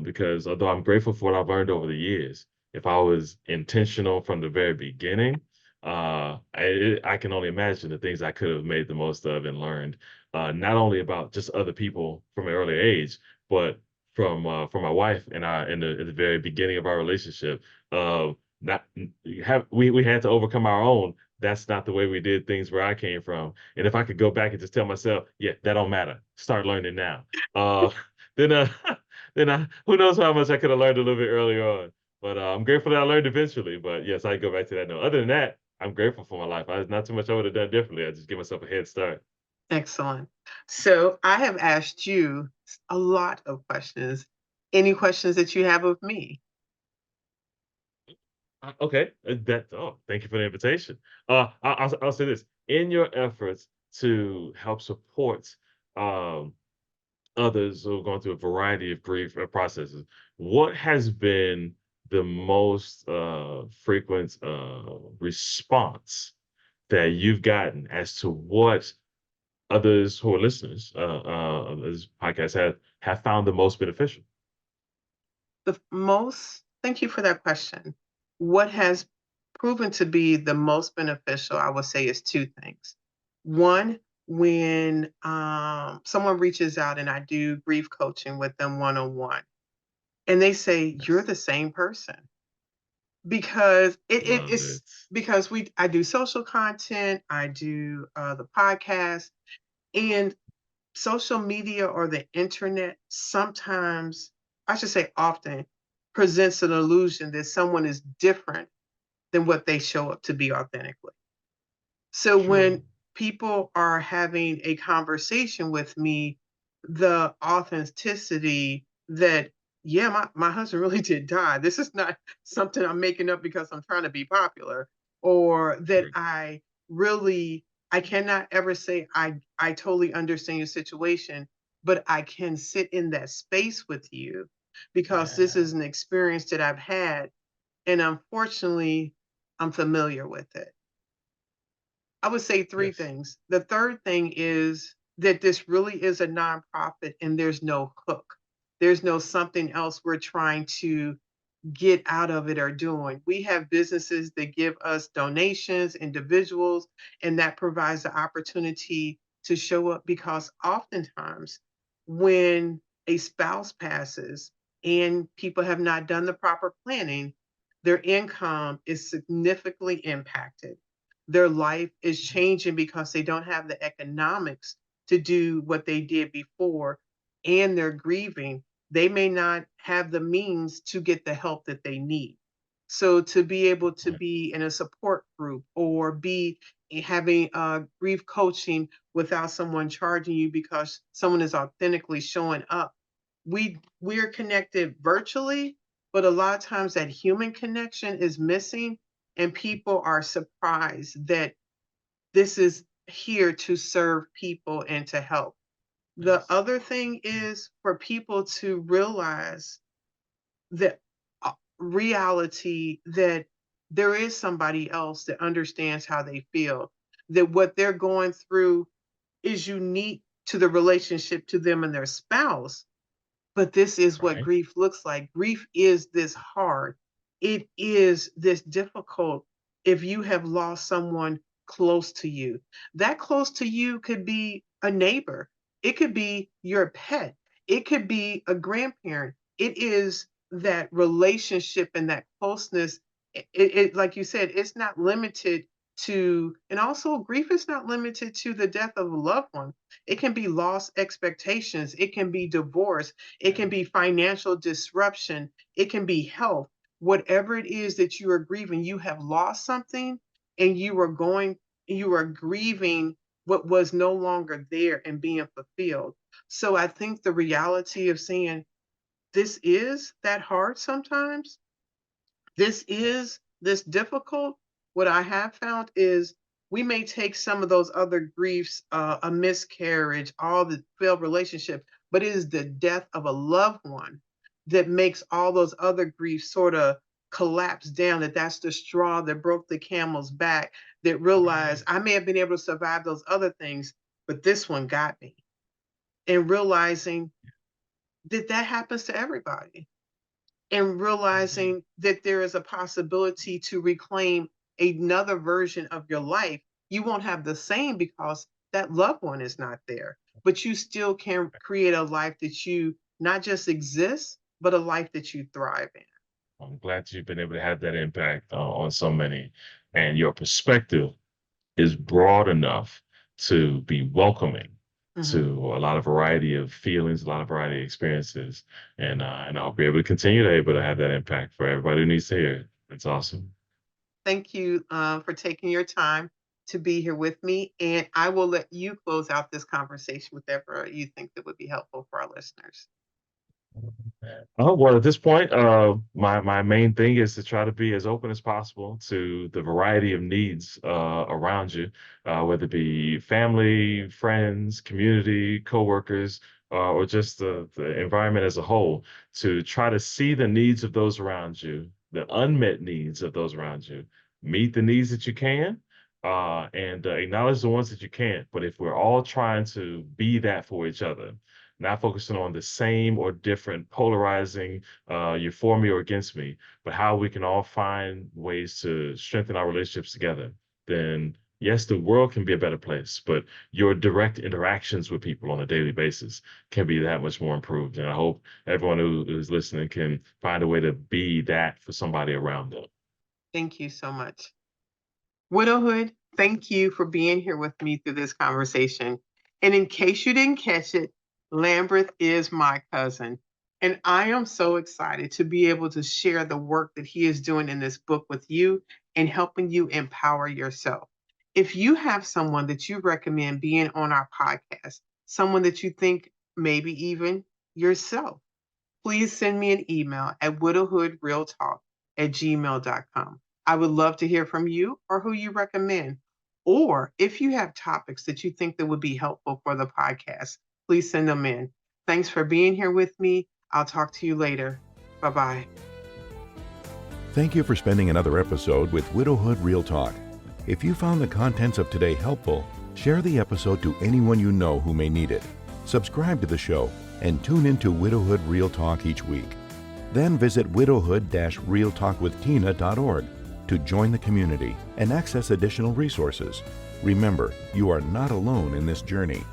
Because although I'm grateful for what I've learned over the years, if I was intentional from the very beginning, I can only imagine the things I could have made the most of and learned, not only about just other people from an early age, but from my wife and I in the very beginning of our relationship. Not have we had to overcome our own. That's not the way we did things where I came from. And if I could go back and just tell myself, yeah, that don't matter. Start learning now. Uh, then who knows how much I could have learned a little bit earlier on. But I'm grateful that I learned eventually. But yes, I go back to that note. Other than that, I'm grateful for my life. There's not too much I would have done differently. I just give myself a head start. Excellent. So I have asked you a lot of questions. Any questions that you have of me? Okay, thank you for the invitation. I'll say this: in your efforts to help support um, others who are going through a variety of grief processes, what has been the most frequent response that you've gotten as to what others who are listeners of this podcast have found the most beneficial? Thank you for that question. What has proven to be the most beneficial, I would say, is two things. One, when someone reaches out and I do grief coaching with them one on one, and they say, "You're Yes, the same person." Because love it's it. because I do social content, I do the podcast, and social media or the internet sometimes, I should say often, presents an illusion that someone is different than what they show up to be authentically. So True. when people are having a conversation with me, the authenticity that, yeah, my husband really did die. This is not something I'm making up because I'm trying to be popular, or that Great. I cannot ever say I totally understand your situation, but I can sit in that space with you because this Yeah. is an experience that I've had, and unfortunately, I'm familiar with it. I would say 3 Yes. things. The third thing is that this really is a nonprofit and there's no hook. There's no something else we're trying to get out of it or doing. We have businesses that give us donations, individuals, and that provides the opportunity to show up because oftentimes when a spouse passes and people have not done the proper planning, their income is significantly impacted. Their life is changing because they don't have the economics to do what they did before, and they're grieving. They may not have the means to get the help that they need. So to be able to Right. be in a support group or be having grief coaching without someone charging you because someone is authentically showing up. We're connected virtually, but a lot of times that human connection is missing, and people are surprised that this is here to serve people and to help. The Yes. other thing is for people to realize that reality that there is somebody else that understands how they feel, that what they're going through is unique to the relationship to them and their spouse, but this is what Right. grief looks like. Grief is this hard. It is this difficult if you have lost someone close to you. That close to you could be a neighbor, it could be your pet, it could be a grandparent. It is that relationship and that closeness. Like you said, it's not limited to, and also grief is not limited to the death of a loved one. It can be lost expectations, it can be divorce, it Yeah. can be financial disruption. It can be health. Whatever it is that you are grieving, you have lost something and you are grieving what was no longer there and being fulfilled. So I think the reality of saying this is that hard sometimes, this Yes. is this difficult. What I have found is we may take some of those other griefs, a miscarriage, all the failed relationship, but it is the death of a loved one that makes all those other griefs sort of collapsed down, that's the straw that broke the camel's back, that realized I may have been able to survive those other things, but this one got me. And realizing that that happens to everybody. And realizing that there is a possibility to reclaim another version of your life. You won't have the same because that loved one is not there, but you still can create a life that you not just exist, but a life that you thrive in. I'm glad that you've been able to have that impact on so many, and your perspective is broad enough to be welcoming to Mhm. a lot of variety of feelings, a lot of variety of experiences, and I'll be able to continue to able to have that impact for everybody who needs to hear it. It's awesome. Thank you for taking your time to be here with me. And I will let you close out this conversation with whatever you think that would be helpful for our listeners. Oh, well, at this point, my main thing is to try to be as open as possible to the variety of needs around you, whether it be family, friends, community, coworkers, or just the environment as a whole, to try to see the needs of those around you, the unmet needs of those around you, meet the needs that you can, and acknowledge the ones that you can't. But if we're all trying to be that for each other, not focusing on the same or different polarizing, you're for me or against me, but how we can all find ways to strengthen our relationships together, then yes, the world can be a better place, but your direct interactions with people on a daily basis can be that much more improved. And I hope everyone who is listening can find a way to be that for somebody around them. Thank you so much. Widowhood, thank you for being here with me through this conversation. And in case you didn't catch it, Lambert is my cousin. And I am so excited to be able to share the work that he is doing in this book with you and helping you empower yourself. If you have someone that you recommend being on our podcast, someone that you think maybe even yourself, please send me an email at widowhoodrealtalk@gmail.com. I would love to hear from you or who you recommend. Or if you have topics that you think that would be helpful for the podcast, please send them in. Thanks for being here with me. I'll talk to you later. Bye bye. Thank you for spending another episode with Widowhood Real Talk. If you found the contents of today helpful, share the episode to anyone you know who may need it. Subscribe to the show and tune into Widowhood Real Talk each week. Then visit widowhood-realtalkwithtina.org to join the community and access additional resources. Remember, you are not alone in this journey.